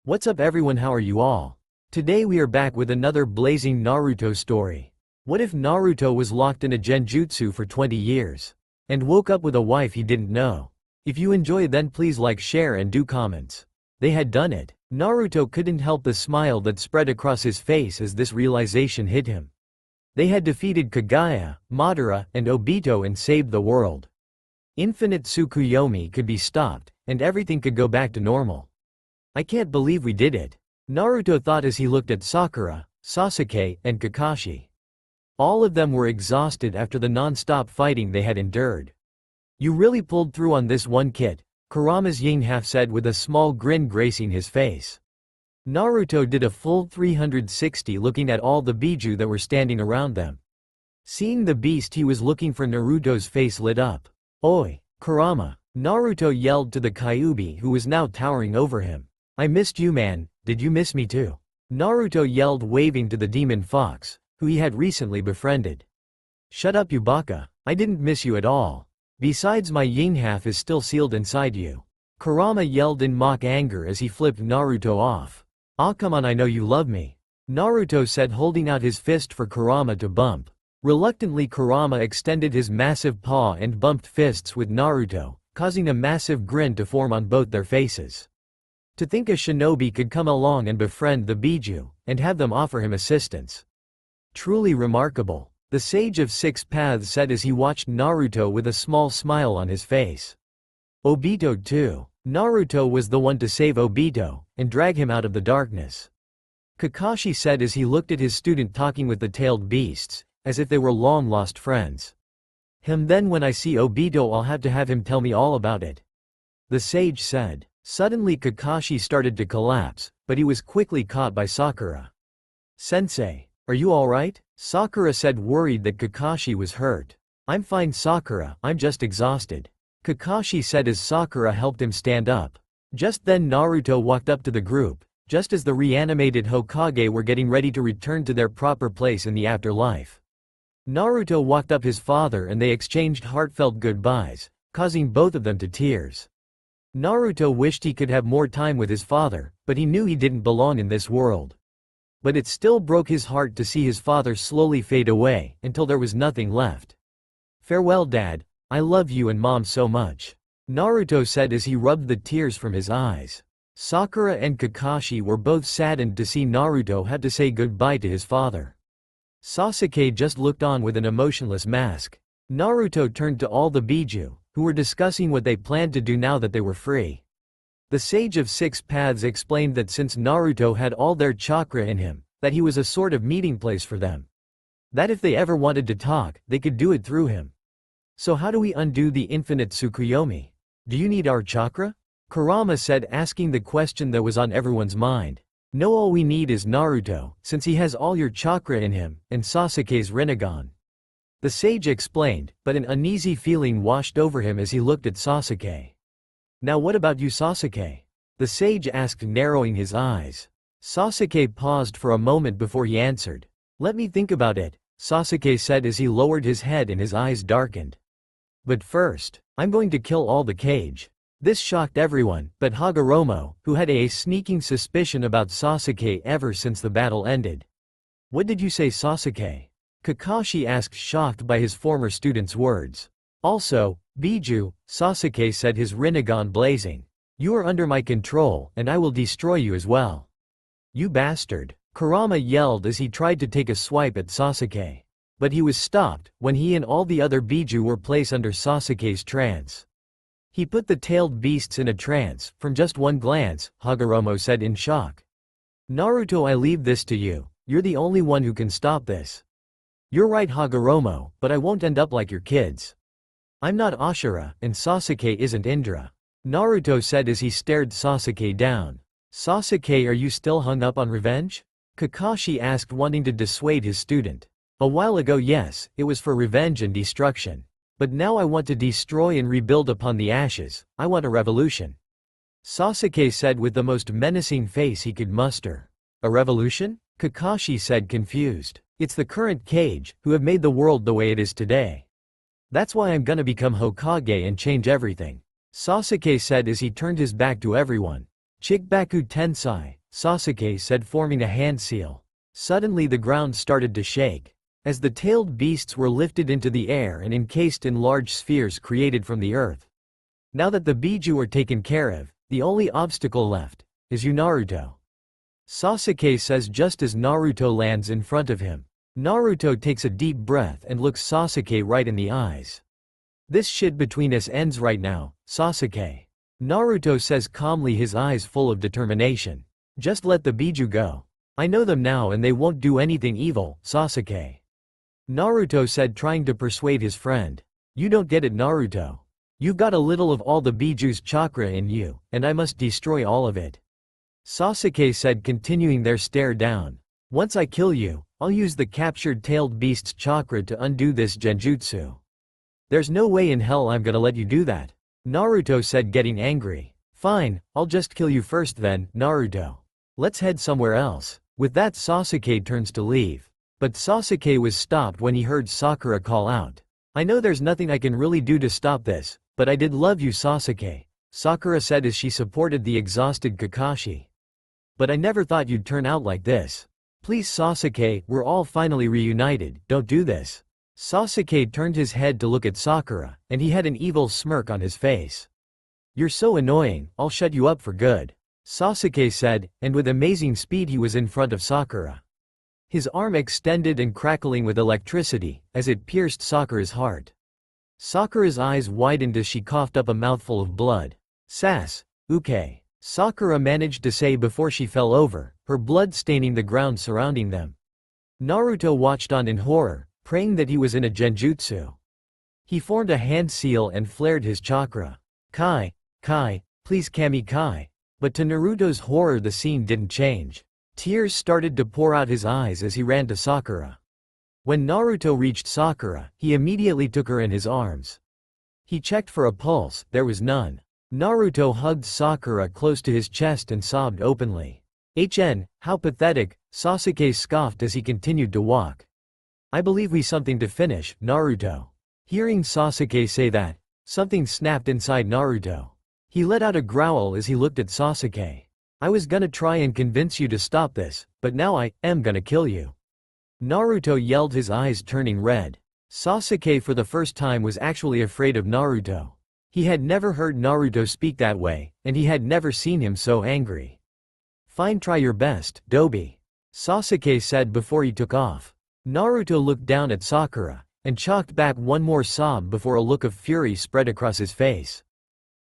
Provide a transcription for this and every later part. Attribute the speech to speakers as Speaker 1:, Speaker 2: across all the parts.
Speaker 1: What's up everyone, how are you all? Today we are back with another blazing Naruto story. What if Naruto was locked in a Genjutsu for 20 years? And woke up with a wife he didn't know? If you enjoy then please like, share and do comments. They had done it. Naruto couldn't help the smile that spread across his face as this realization hit him. They had defeated Kagaya, Madara, and Obito and saved the world. Infinite Tsukuyomi could be stopped, and everything could go back to normal. I can't believe we did it. Naruto thought as he looked at Sakura, Sasuke, and Kakashi. All of them were exhausted after the non-stop fighting they had endured. You really pulled through on this one, kid, Kurama's yin half said with a small grin gracing his face. Naruto did a full 360 looking at all the Biju that were standing around them. Seeing the beast he was looking for, Naruto's face lit up. "Oi, Kurama!" Naruto yelled to the Kyuubi who was now towering over him. "I missed you, man, did you miss me too?" Naruto yelled, waving to the demon fox, who he had recently befriended. "Shut up, you baka, I didn't miss you at all. Besides, my yin half is still sealed inside you." Kurama yelled in mock anger as he flipped Naruto off. "Ah, come on, I know you love me," Naruto said, holding out his fist for Kurama to bump. Reluctantly, Kurama extended his massive paw and bumped fists with Naruto, causing a massive grin to form on both their faces. To think a shinobi could come along and befriend the Biju, and have them offer him assistance. Truly remarkable, the Sage of Six Paths said as he watched Naruto with a small smile on his face. Obito too. Naruto was the one to save Obito, and drag him out of the darkness. Kakashi said as he looked at his student talking with the tailed beasts, as if they were long-lost friends. Then when I see Obito I'll have to have him tell me all about it," the sage said. Suddenly Kakashi started to collapse, but he was quickly caught by Sakura. "Sensei, are you alright?" Sakura said, worried that Kakashi was hurt. "I'm fine, Sakura, I'm just exhausted," Kakashi said as Sakura helped him stand up. Just then Naruto walked up to the group, just as the reanimated Hokage were getting ready to return to their proper place in the afterlife. Naruto walked up his father and they exchanged heartfelt goodbyes, causing both of them to tears. Naruto wished he could have more time with his father, but he knew he didn't belong in this world. But it still broke his heart to see his father slowly fade away, until there was nothing left. "Farewell, Dad, I love you and Mom so much," Naruto said as he rubbed the tears from his eyes. Sakura and Kakashi were both saddened to see Naruto have to say goodbye to his father. Sasuke just looked on with an emotionless mask. Naruto turned to all the Biju, who were discussing what they planned to do now that they were free. The Sage of Six Paths explained that since Naruto had all their chakra in him, that he was a sort of meeting place for them. That if they ever wanted to talk, they could do it through him. "So how do we undo the infinite Tsukuyomi? Do you need our chakra?" Kurama said, asking the question that was on everyone's mind. "No, all we need is Naruto, since he has all your chakra in him, and Sasuke's Rinnegan," the sage explained, but an uneasy feeling washed over him as he looked at Sasuke. "Now what about you, Sasuke?" the sage asked, narrowing his eyes. Sasuke paused for a moment before he answered. "Let me think about it," Sasuke said as he lowered his head and his eyes darkened. "But first, I'm going to kill all the Kage." This shocked everyone, but Hagoromo, who had a sneaking suspicion about Sasuke ever since the battle ended. "What did you say, Sasuke?" Kakashi asked, shocked by his former student's words. "Also, Biju," Sasuke said, his Rinnegan blazing. "You are under my control, and I will destroy you as well." "You bastard," Kurama yelled as he tried to take a swipe at Sasuke. But he was stopped, when he and all the other Biju were placed under Sasuke's trance. "He put the tailed beasts in a trance, from just one glance," Hagoromo said in shock. "Naruto, I leave this to you, you're the only one who can stop this." "You're right, Hagoromo, but I won't end up like your kids. I'm not Ashura, and Sasuke isn't Indra," Naruto said as he stared Sasuke down. "Sasuke, are you still hung up on revenge?" Kakashi asked, wanting to dissuade his student. "A while ago, yes, it was for revenge and destruction. But now I want to destroy and rebuild upon the ashes, I want a revolution," Sasuke said with the most menacing face he could muster. "A revolution?" Kakashi said, confused. "It's the current Kage, who have made the world the way it is today. That's why I'm gonna become Hokage and change everything," Sasuke said as he turned his back to everyone. Chikbaku Tensai, Sasuke said, forming a hand seal. Suddenly the ground started to shake, as the tailed beasts were lifted into the air and encased in large spheres created from the earth. Now that the Biju are taken care of, the only obstacle left is you, Naruto. Sasuke says just as Naruto lands in front of him. Naruto takes a deep breath and looks Sasuke right in the eyes. This shit between us ends right now, Sasuke. Naruto says calmly, his eyes full of determination. Just let the Biju go. I know them now and they won't do anything evil, Sasuke. Naruto said, trying to persuade his friend. You don't get it, Naruto. You've got a little of all the Biju's chakra in you, and I must destroy all of it. Sasuke said, continuing their stare down. Once I kill you, I'll use the captured tailed beast's chakra to undo this genjutsu. There's no way in hell I'm gonna let you do that. Naruto said, getting angry. Fine, I'll just kill you first then, Naruto. Let's head somewhere else. With that, Sasuke turns to leave. But Sasuke was stopped when he heard Sakura call out. I know there's nothing I can really do to stop this, but I did love you, Sasuke. Sakura said as she supported the exhausted Kakashi. But I never thought you'd turn out like this. Please, Sasuke, we're all finally reunited, don't do this. Sasuke turned his head to look at Sakura, and he had an evil smirk on his face. You're so annoying, I'll shut you up for good, Sasuke said, and with amazing speed he was in front of Sakura. His arm extended and crackling with electricity, as it pierced Sakura's heart. Sakura's eyes widened as she coughed up a mouthful of blood. Uke. Sakura managed to say before she fell over, her blood staining the ground surrounding them. Naruto watched on in horror, praying that he was in a genjutsu. He formed a hand seal and flared his chakra. Kai, please Kami Kai. But to Naruto's horror the scene didn't change. Tears started to pour out his eyes as he ran to Sakura. When Naruto reached Sakura, he immediately took her in his arms. He checked for a pulse, there was none. Naruto hugged Sakura close to his chest and sobbed openly. How pathetic, Sasuke scoffed as he continued to walk. I believe we something to finish, Naruto. Hearing Sasuke say that, something snapped inside Naruto. He let out a growl as he looked at Sasuke. I was gonna try and convince you to stop this, but now I am gonna kill you. Naruto yelled, his eyes turning red. Sasuke for the first time was actually afraid of Naruto. He had never heard Naruto speak that way, and he had never seen him so angry. Fine, try your best, Dobi, Sasuke said before he took off. Naruto looked down at Sakura, and chalked back one more sob before a look of fury spread across his face.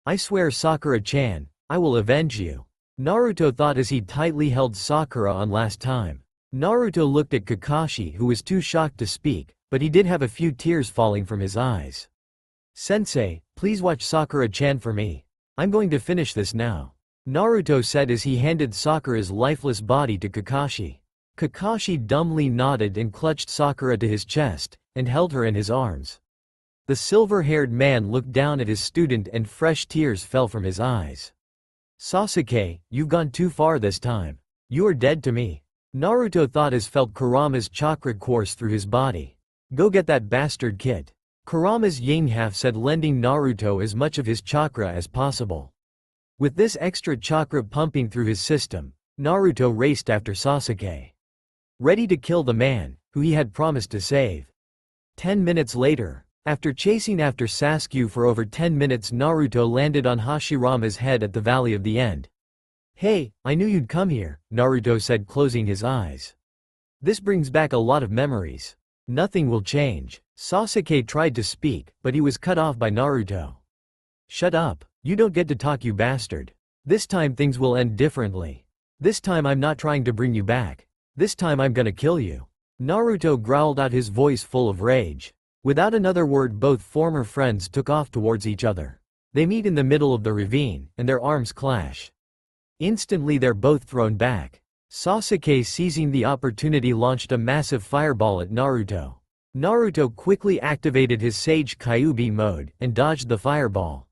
Speaker 1: I swear, Sakura-chan, I will avenge you, Naruto thought as he tightly held Sakura on last time. Naruto looked at Kakashi, who was too shocked to speak, but he did have a few tears falling from his eyes. Sensei, please watch Sakura-chan for me. I'm going to finish this now, Naruto said as he handed Sakura's lifeless body to Kakashi. Kakashi dumbly nodded and clutched Sakura to his chest, and held her in his arms. The silver-haired man looked down at his student and fresh tears fell from his eyes. Sasuke, you've gone too far this time. You are dead to me, Naruto thought as felt Kurama's chakra course through his body. Go get that bastard kid, Kurama's Yinghaf said, lending Naruto as much of his chakra as possible. With this extra chakra pumping through his system, Naruto raced after Sasuke, ready to kill the man who he had promised to save. 10 minutes later, after chasing after Sasuke for over 10 minutes, Naruto landed on Hashirama's head at the Valley of the End. Hey, I knew you'd come here, Naruto said, closing his eyes. This brings back a lot of memories. Nothing will change. Sasuke tried to speak, but he was cut off by Naruto. Shut up, you don't get to talk, you bastard. This time things will end differently. This time I'm not trying to bring you back. This time I'm gonna kill you, Naruto growled out, his voice full of rage. Without another word, both former friends took off towards each other. They meet in the middle of the ravine, and their arms clash. Instantly they're both thrown back. Sasuke, seizing the opportunity, launched a massive fireball at Naruto. Naruto quickly activated his Sage Kyuubi mode, and dodged the fireball.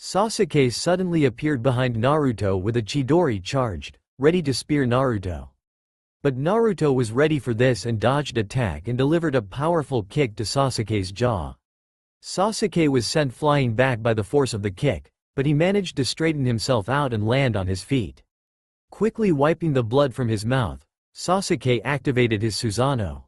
Speaker 1: Sasuke suddenly appeared behind Naruto with a Chidori charged, ready to spear Naruto. But Naruto was ready for this and dodged attack and delivered a powerful kick to Sasuke's jaw. Sasuke was sent flying back by the force of the kick, but he managed to straighten himself out and land on his feet. Quickly wiping the blood from his mouth, Sasuke activated his Susanoo.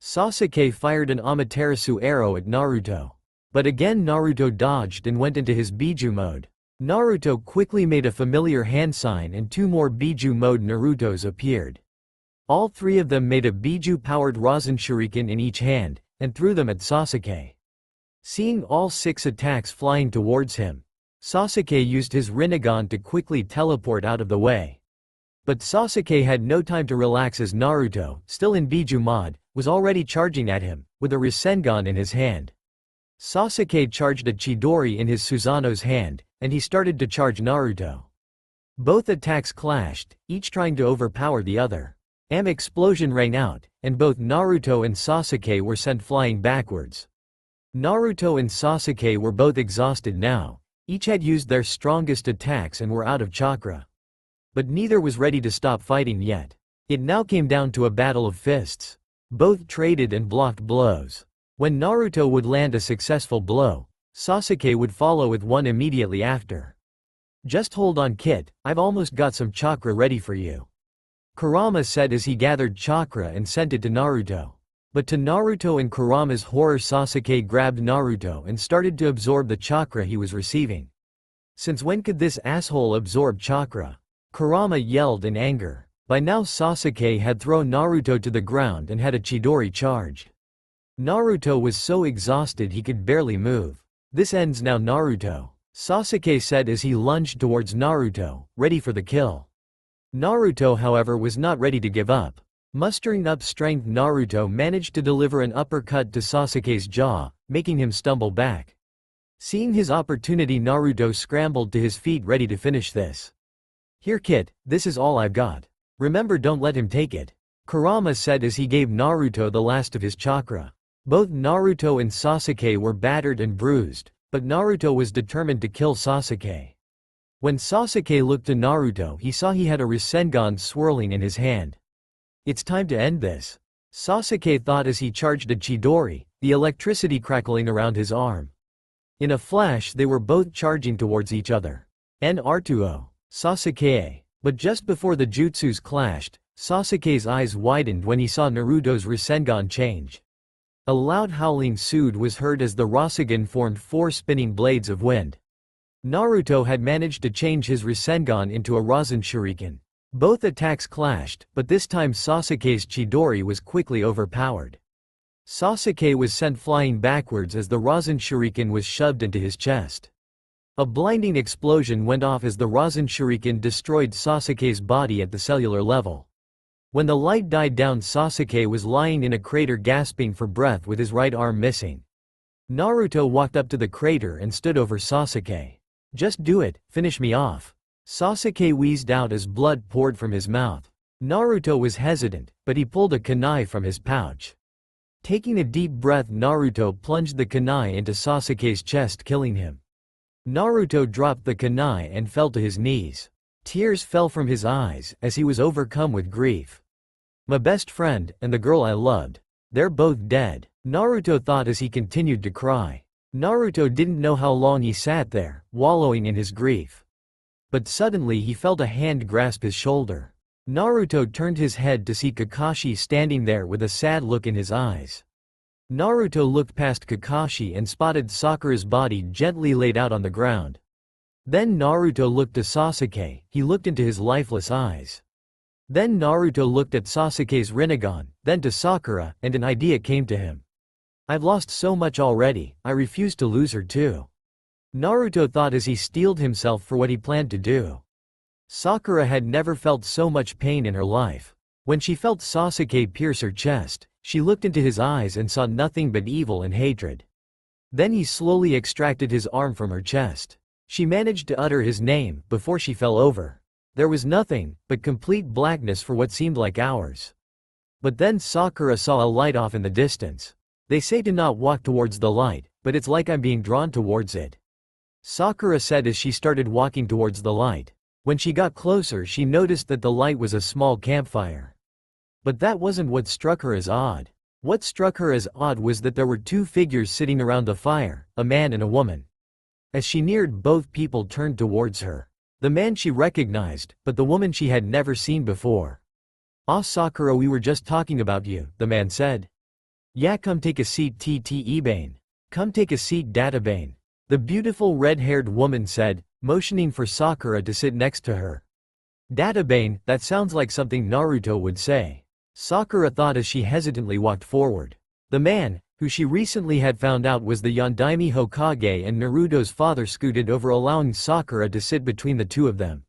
Speaker 1: Sasuke fired an Amaterasu arrow at Naruto. But again Naruto dodged and went into his Biju mode. Naruto quickly made a familiar hand sign and 2 more Biju mode Narutos appeared. All 3 of them made a Biju-powered Rasen Shuriken in each hand, and threw them at Sasuke. Seeing all 6 attacks flying towards him, Sasuke used his Rinnegan to quickly teleport out of the way. But Sasuke had no time to relax as Naruto, still in Biju mod, was already charging at him, with a Rasengan in his hand. Sasuke charged a Chidori in his Susanoo's hand, and he started to charge Naruto. Both attacks clashed, each trying to overpower the other. An explosion rang out, and both Naruto and Sasuke were sent flying backwards. Naruto and Sasuke were both exhausted now. Each had used their strongest attacks and were out of chakra. But neither was ready to stop fighting yet. It now came down to a battle of fists. Both traded and blocked blows. When Naruto would land a successful blow, Sasuke would follow with one immediately after. "Just hold on kid, I've almost got some chakra ready for you," Kurama said as he gathered chakra and sent it to Naruto. But to Naruto and Kurama's horror Sasuke grabbed Naruto and started to absorb the chakra he was receiving. "Since when could this asshole absorb chakra?" Kurama yelled in anger. By now Sasuke had thrown Naruto to the ground and had a Chidori charged. Naruto was so exhausted he could barely move. "This ends now Naruto," Sasuke said as he lunged towards Naruto, ready for the kill. Naruto however was not ready to give up. Mustering up strength Naruto managed to deliver an uppercut to Sasuke's jaw, making him stumble back. Seeing his opportunity Naruto scrambled to his feet ready to finish this. "Here kid, this is all I've got. Remember don't let him take it," Kurama said as he gave Naruto the last of his chakra. Both Naruto and Sasuke were battered and bruised, but Naruto was determined to kill Sasuke. When Sasuke looked to Naruto he saw he had a Rasengan swirling in his hand. "It's time to end this," Sasuke thought as he charged a Chidori, the electricity crackling around his arm. In a flash they were both charging towards each other. Naruto, Sasuke. But just before the jutsus clashed, Sasuke's eyes widened when he saw Naruto's Rasengan change. A loud howling sound was heard as the Rasengan formed 4 spinning blades of wind. Naruto had managed to change his Rasengan into a Rasen Shuriken. Both attacks clashed, but this time Sasuke's Chidori was quickly overpowered. Sasuke was sent flying backwards as the Rasen Shuriken was shoved into his chest. A blinding explosion went off as the Rasen Shuriken destroyed Sasuke's body at the cellular level. When the light died down Sasuke was lying in a crater gasping for breath with his right arm missing. Naruto walked up to the crater and stood over Sasuke. "Just do it, finish me off," Sasuke wheezed out as blood poured from his mouth. Naruto was hesitant, but he pulled a kunai from his pouch. Taking a deep breath Naruto plunged the kunai into Sasuke's chest killing him. Naruto dropped the kunai and fell to his knees. Tears fell from his eyes as he was overcome with grief. "My best friend, and the girl I loved. They're both dead," Naruto thought as he continued to cry. Naruto didn't know how long he sat there, wallowing in his grief. But suddenly he felt a hand grasp his shoulder. Naruto turned his head to see Kakashi standing there with a sad look in his eyes. Naruto looked past Kakashi and spotted Sakura's body gently laid out on the ground. Then Naruto looked to Sasuke, he looked into his lifeless eyes. Then Naruto looked at Sasuke's Rinnegan, then to Sakura, and an idea came to him. "I've lost so much already, I refuse to lose her too," Naruto thought as he steeled himself for what he planned to do. Sakura had never felt so much pain in her life. When she felt Sasuke pierce her chest, she looked into his eyes and saw nothing but evil and hatred. Then he slowly extracted his arm from her chest. She managed to utter his name before she fell over. There was nothing but complete blackness for what seemed like hours. But then Sakura saw a light off in the distance. "They say to not walk towards the light, but it's like I'm being drawn towards it," Sakura said as she started walking towards the light. When she got closer she noticed that the light was a small campfire. But that wasn't what struck her as odd. What struck her as odd was that there were 2 figures sitting around the fire, a man and a woman. As she neared, both people turned towards her. The man she recognized, but the woman she had never seen before. "Ah, Sakura, we were just talking about you," the man said. "Yeah, come take a seat, Ebane. Come take a seat, Databane," the beautiful red-haired woman said, motioning for Sakura to sit next to her. Databane, that sounds like something Naruto would say. Sakura thought as she hesitantly walked forward. The man, who she recently had found out was the Yondaime Hokage and Naruto's father, scooted over, allowing Sakura to sit between the two of them.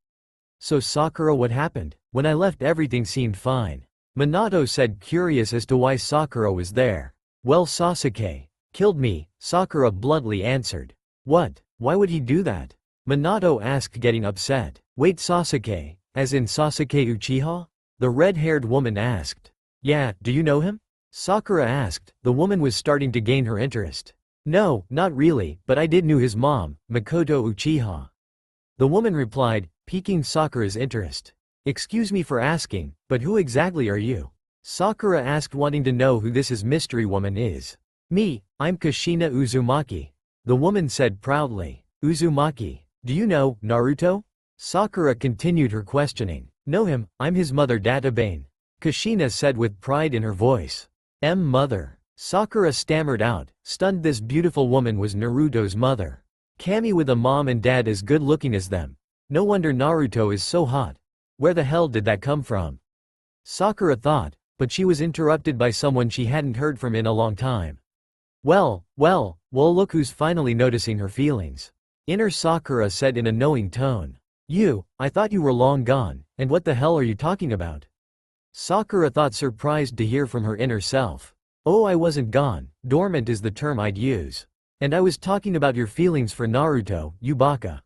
Speaker 1: "So Sakura, what happened? When I left, everything seemed fine," Minato said, curious as to why Sakura was there. "Well, Sasuke killed me," Sakura bluntly answered. "What? Why would he do that?" Minato asked, getting upset. "Wait, Sasuke, as in Sasuke Uchiha?" the red-haired woman asked. "Yeah, do you know him?" Sakura asked. The woman was starting to gain her interest. "No, not really, but I did knew his mom, Makoto Uchiha," the woman replied, piquing Sakura's interest. "Excuse me for asking, but who exactly are you?" Sakura asked, wanting to know who this mystery woman is. "Me, I'm Kushina Uzumaki," the woman said proudly. "Uzumaki, do you know Naruto?" Sakura continued her questioning. "Know him, I'm his mother, Databane," Kushina said with pride in her voice. Mother," Sakura stammered out, stunned. This beautiful woman was Naruto's mother. Kami, with a mom and dad as good looking as them. No wonder Naruto is so hot. Where the hell did that come from? Sakura thought, but she was interrupted by someone she hadn't heard from in a long time. Well, look who's finally noticing her feelings," inner Sakura said in a knowing tone. I thought you were long gone, and what the hell are you talking about?" Sakura thought, surprised to hear from her inner self. "Oh, I wasn't gone, dormant is the term I'd use. And I was talking about your feelings for Naruto, you baka,"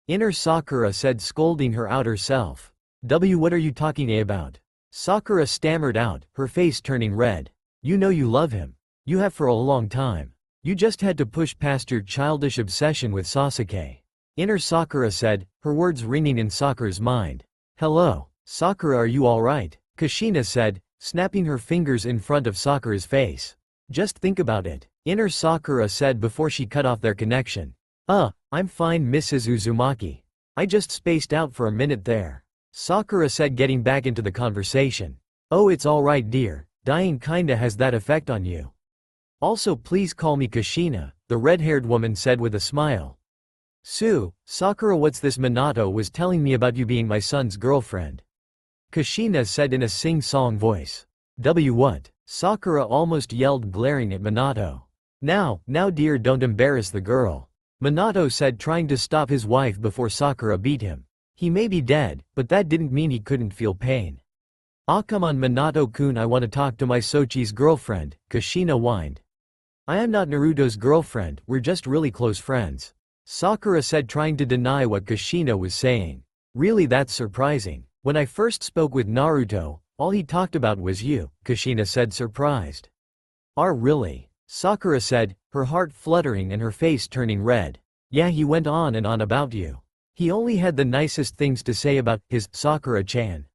Speaker 1: inner Sakura said, scolding her outer self. What are you talking about?" Sakura stammered out, her face turning red. "You know you love him. You have for a long time. You just had to push past your childish obsession with Sasuke," inner Sakura said, her words ringing in Sakura's mind. "Hello, Sakura, are you alright?" Kushina said, snapping her fingers in front of Sakura's face. "Just think about it," inner Sakura said before she cut off their connection. I'm fine, Mrs. Uzumaki. I just spaced out for a minute there," Sakura said, getting back into the conversation. "Oh, it's alright, dear, dying kinda has that effect on you. Also, please call me Kushina," the red-haired woman said with a smile. Sakura, what's this? Minato was telling me about you being my son's girlfriend," Kushina said in a sing-song voice. What?" Sakura almost yelled, glaring at Minato. Now, dear, don't embarrass the girl," Minato said, trying to stop his wife before Sakura beat him. "He may be dead, but that didn't mean he couldn't feel pain." "Ah, come on, Minato-kun, I want to talk to my Sochi's girlfriend," Kushina whined. "I am not Naruto's girlfriend, we're just really close friends," Sakura said, trying to deny what Kushina was saying. "Really, that's surprising. When I first spoke with Naruto, all he talked about was you," Kushina said, surprised. "Ah, really?" Sakura said, her heart fluttering and her face turning red. "Yeah, he went on and on about you. He only had the nicest things to say about his Sakura-chan,"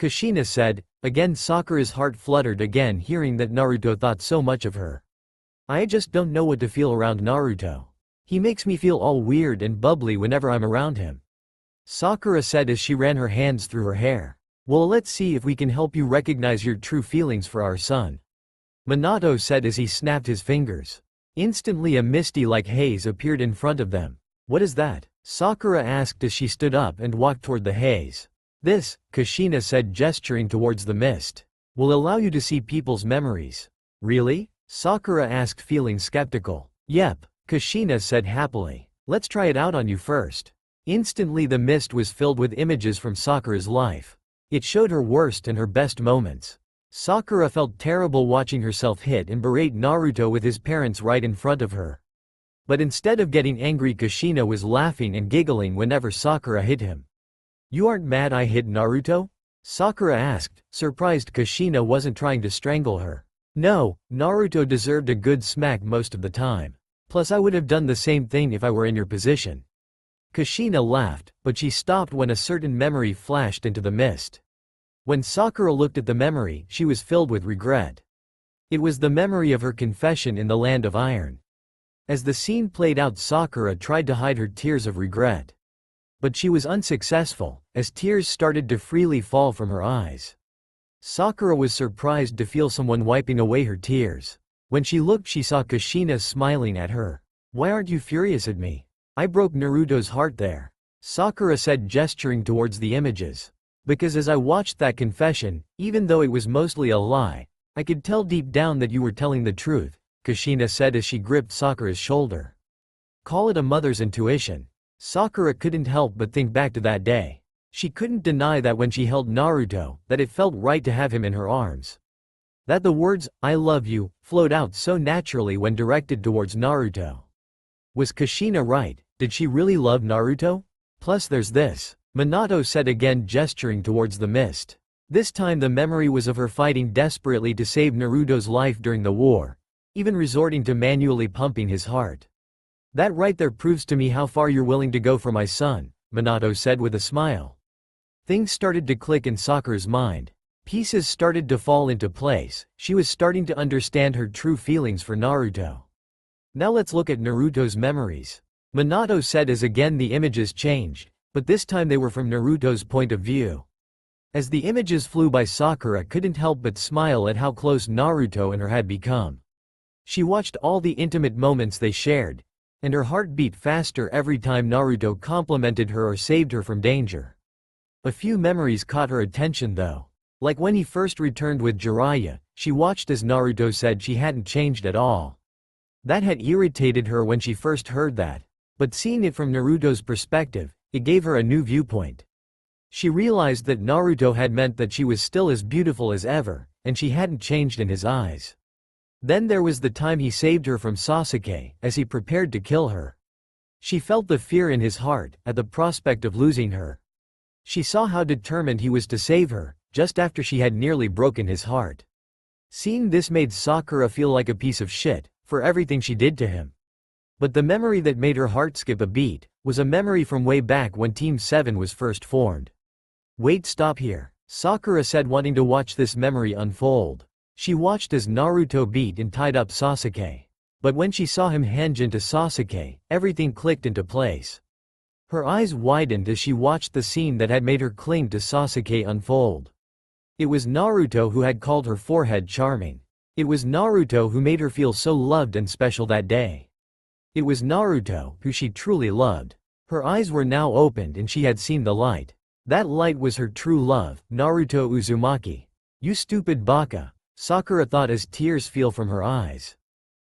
Speaker 1: Kushina said. Again Sakura's heart fluttered again, hearing that Naruto thought so much of her. "I just don't know what to feel around Naruto. He makes me feel all weird and bubbly whenever I'm around him," Sakura said as she ran her hands through her hair. "Well, let's see if we can help you recognize your true feelings for our son," Minato said as he snapped his fingers. Instantly a misty-like haze appeared in front of them. "What is that?" Sakura asked as she stood up and walked toward the haze. "This," Kushina said, gesturing towards the mist, "will allow you to see people's memories." "Really?" Sakura asked, feeling skeptical. "Yep," Kushina said happily. "Let's try it out on you first." Instantly the mist was filled with images from Sakura's life. It showed her worst and her best moments. Sakura felt terrible watching herself hit and berate Naruto with his parents right in front of her. But instead of getting angry, Kushina was laughing and giggling whenever Sakura hit him. "You aren't mad I hit Naruto?" Sakura asked, surprised Kushina wasn't trying to strangle her. "No, Naruto deserved a good smack most of the time. Plus I would have done the same thing if I were in your position." Kushina laughed, but she stopped when a certain memory flashed into the mist. When Sakura looked at the memory, she was filled with regret. It was the memory of her confession in the Land of Iron. As the scene played out, Sakura tried to hide her tears of regret. But she was unsuccessful, as tears started to freely fall from her eyes. Sakura was surprised to feel someone wiping away her tears. When she looked, she saw Kushina smiling at her. "Why aren't you furious at me? I broke Naruto's heart there," Sakura said, gesturing towards the images. "Because as I watched that confession, even though it was mostly a lie, I could tell deep down that you were telling the truth," Kushina said as she gripped Sakura's shoulder. Call it a mother's intuition. Sakura couldn't help but think back to that day. She couldn't deny that when she held Naruto, that it felt right to have him in her arms. That the words, "I love you," flowed out so naturally when directed towards Naruto. Was Kushina right? Did she really love Naruto? Plus there's this, Minato said again, gesturing towards the mist. This time the memory was of her fighting desperately to save Naruto's life during the war, even resorting to manually pumping his heart. "That right there proves to me how far you're willing to go for my son," Minato said with a smile. Things started to click in Sakura's mind. Pieces started to fall into place. She was starting to understand her true feelings for Naruto. "Now let's look at Naruto's memories," Minato said as again the images changed, but this time they were from Naruto's point of view. As the images flew by, Sakura couldn't help but smile at how close Naruto and her had become. She watched all the intimate moments they shared, and her heart beat faster every time Naruto complimented her or saved her from danger. A few memories caught her attention though. Like when he first returned with Jiraiya, she watched as Naruto said she hadn't changed at all. That had irritated her when she first heard that, but seeing it from Naruto's perspective, it gave her a new viewpoint. She realized that Naruto had meant that she was still as beautiful as ever, and she hadn't changed in his eyes. Then there was the time he saved her from Sasuke, as he prepared to kill her. She felt the fear in his heart, at the prospect of losing her. She saw how determined he was to save her, just after she had nearly broken his heart. Seeing this made Sakura feel like a piece of shit, for everything she did to him. But the memory that made her heart skip a beat, was a memory from way back when Team 7 was first formed. "Wait, stop here," Sakura said, wanting to watch this memory unfold. She watched as Naruto beat and tied up Sasuke. But when she saw him henge into Sasuke, everything clicked into place. Her eyes widened as she watched the scene that had made her cling to Sasuke unfold. It was Naruto who had called her forehead charming. It was Naruto who made her feel so loved and special that day. It was Naruto who she truly loved. Her eyes were now opened and she had seen the light. That light was her true love, Naruto Uzumaki. "You stupid baka," Sakura thought as tears fell from her eyes.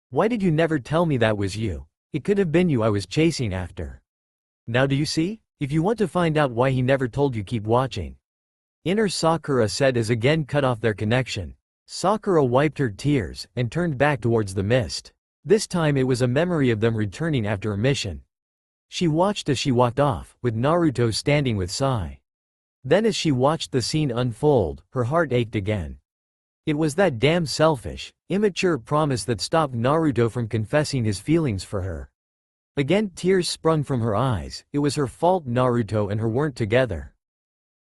Speaker 1: "Why did you never tell me that was you? It could have been you I was chasing after. Now do you see? If you want to find out why he never told you, keep watching." Inner Sakura said as again cut off their connection. Sakura wiped her tears, and turned back towards the mist. This time it was a memory of them returning after a mission. She watched as she walked off, with Naruto standing with Sai. Then as she watched the scene unfold, her heart ached again. It was that damn selfish, immature promise that stopped Naruto from confessing his feelings for her. Again tears sprung from her eyes. It was her fault Naruto and her weren't together.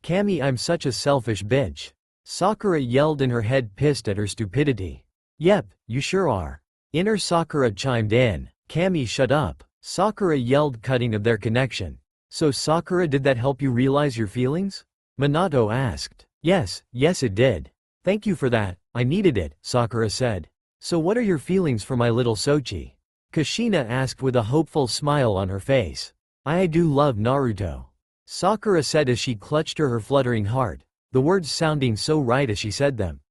Speaker 1: "Kami, I'm such a selfish bitch," Sakura yelled in her head, pissed at her stupidity. "Yep, you sure are." Inner Sakura chimed in. "Kami, shut up," Sakura yelled, cutting of their connection. "So Sakura, did that help you realize your feelings?" Minato asked. Yes, it did. "Thank you for that, I needed it," Sakura said. "So what are your feelings for my little Sochi?" Kushina asked with a hopeful smile on her face. I do love Naruto," Sakura said as she clutched her fluttering heart, the words sounding so right as she said them.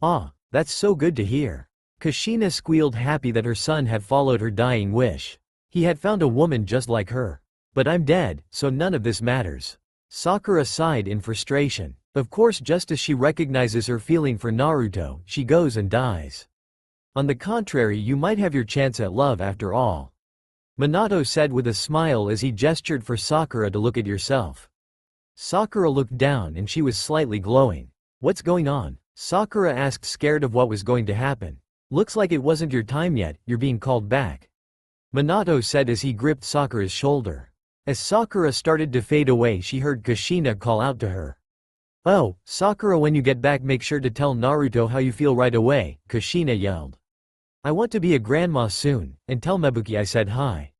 Speaker 1: "Ah, that's so good to hear." Kushina squealed, happy that her son had followed her dying wish. He had found a woman just like her. "But I'm dead, so none of this matters." Sakura sighed in frustration. Of course, just as she recognizes her feeling for Naruto, she goes and dies. "On the contrary, you might have your chance at love after all," Minato said with a smile as he gestured for Sakura to look at yourself. Sakura looked down and she was slightly glowing. "What's going on?" Sakura asked, scared of what was going to happen. "Looks like it wasn't your time yet, you're being called back," Minato said as he gripped Sakura's shoulder. As Sakura started to fade away, she heard Kushina call out to her. "Oh, Sakura, when you get back make sure to tell Naruto how you feel right away," Kushina yelled. I want to be a grandma soon, and tell Mebuki I said hi.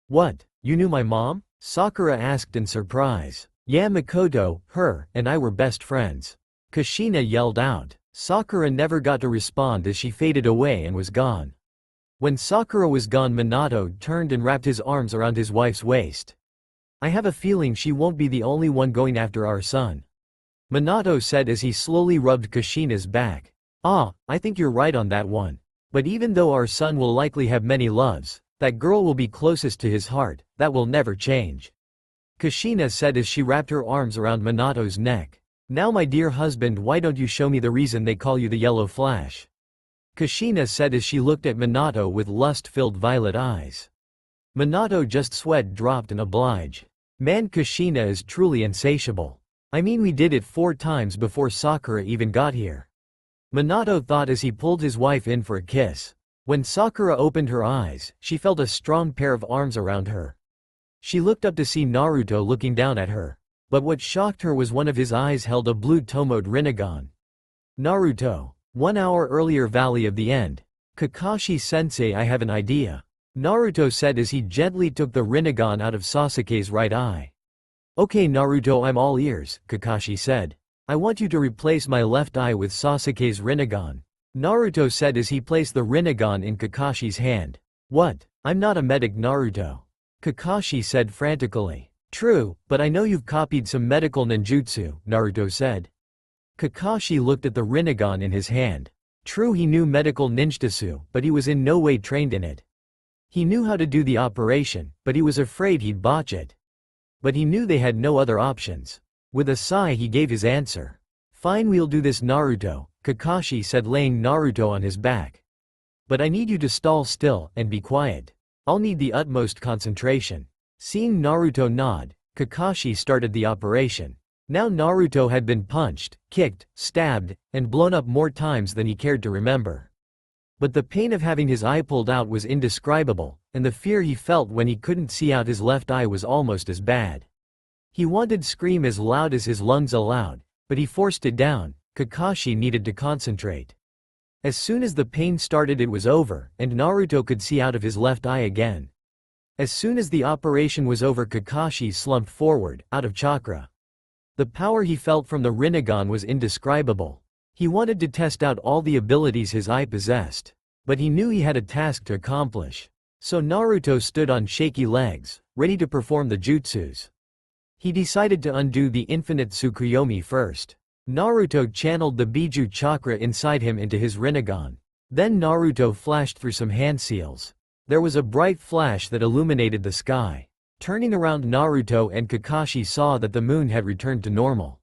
Speaker 1: What, you knew my mom? Sakura asked in surprise. Yeah, Makoto, her, and I were best friends. Kushina yelled out. Sakura never got to respond as she faded away and was gone. When Sakura was gone, Minato turned and wrapped his arms around his wife's waist. I have a feeling she won't be the only one going after our son, Minato said as he slowly rubbed Kushina's back. Ah, I think you're right on that one. But even though our son will likely have many loves, that girl will be closest to his heart, that will never change. Kushina said as she wrapped her arms around Minato's neck. Now my dear husband, why don't you show me the reason they call you the Yellow Flash? Kushina said as she looked at Minato with lust-filled violet eyes. Minato just sweat dropped and obliged. Man, Kushina is truly insatiable. I mean, we did it 4 times before Sakura even got here. Minato thought as he pulled his wife in for a kiss. When Sakura opened her eyes, she felt a strong pair of arms around her. She looked up to see Naruto looking down at her. But what shocked her was one of his eyes held a blue Tomoed Rinnegan. Naruto. 1 hour earlier, Valley of the End. Kakashi-sensei, I have an idea. Naruto said as he gently took the Rinnegan out of Sasuke's right eye. Okay Naruto, I'm all ears, Kakashi said. I want you to replace my left eye with Sasuke's Rinnegan. Naruto said as he placed the Rinnegan in Kakashi's hand. What? I'm not a medic, Naruto. Kakashi said frantically. True, but I know you've copied some medical ninjutsu, Naruto said. Kakashi looked at the Rinnegan in his hand. True, he knew medical ninjutsu, but he was in no way trained in it. He knew how to do the operation, but he was afraid he'd botch it. But he knew they had no other options. With a sigh he gave his answer. Fine, we'll do this, Naruto, Kakashi said, laying Naruto on his back. But I need you to stall still and be quiet. I'll need the utmost concentration. Seeing Naruto nod, Kakashi started the operation. Now Naruto had been punched, kicked, stabbed, and blown up more times than he cared to remember. But the pain of having his eye pulled out was indescribable, and the fear he felt when he couldn't see out his left eye was almost as bad. He wanted to scream as loud as his lungs allowed, but he forced it down. Kakashi needed to concentrate. As soon as the pain started, it was over, and Naruto could see out of his left eye again. As soon as the operation was over, Kakashi slumped forward, out of chakra. The power he felt from the Rinnegan was indescribable. He wanted to test out all the abilities his eye possessed. But he knew he had a task to accomplish. So Naruto stood on shaky legs, ready to perform the jutsus. He decided to undo the infinite Tsukuyomi first. Naruto channeled the Biju chakra inside him into his Rinnegan. Then Naruto flashed through some hand seals. There was a bright flash that illuminated the sky. Turning around, Naruto and Kakashi saw that the moon had returned to normal.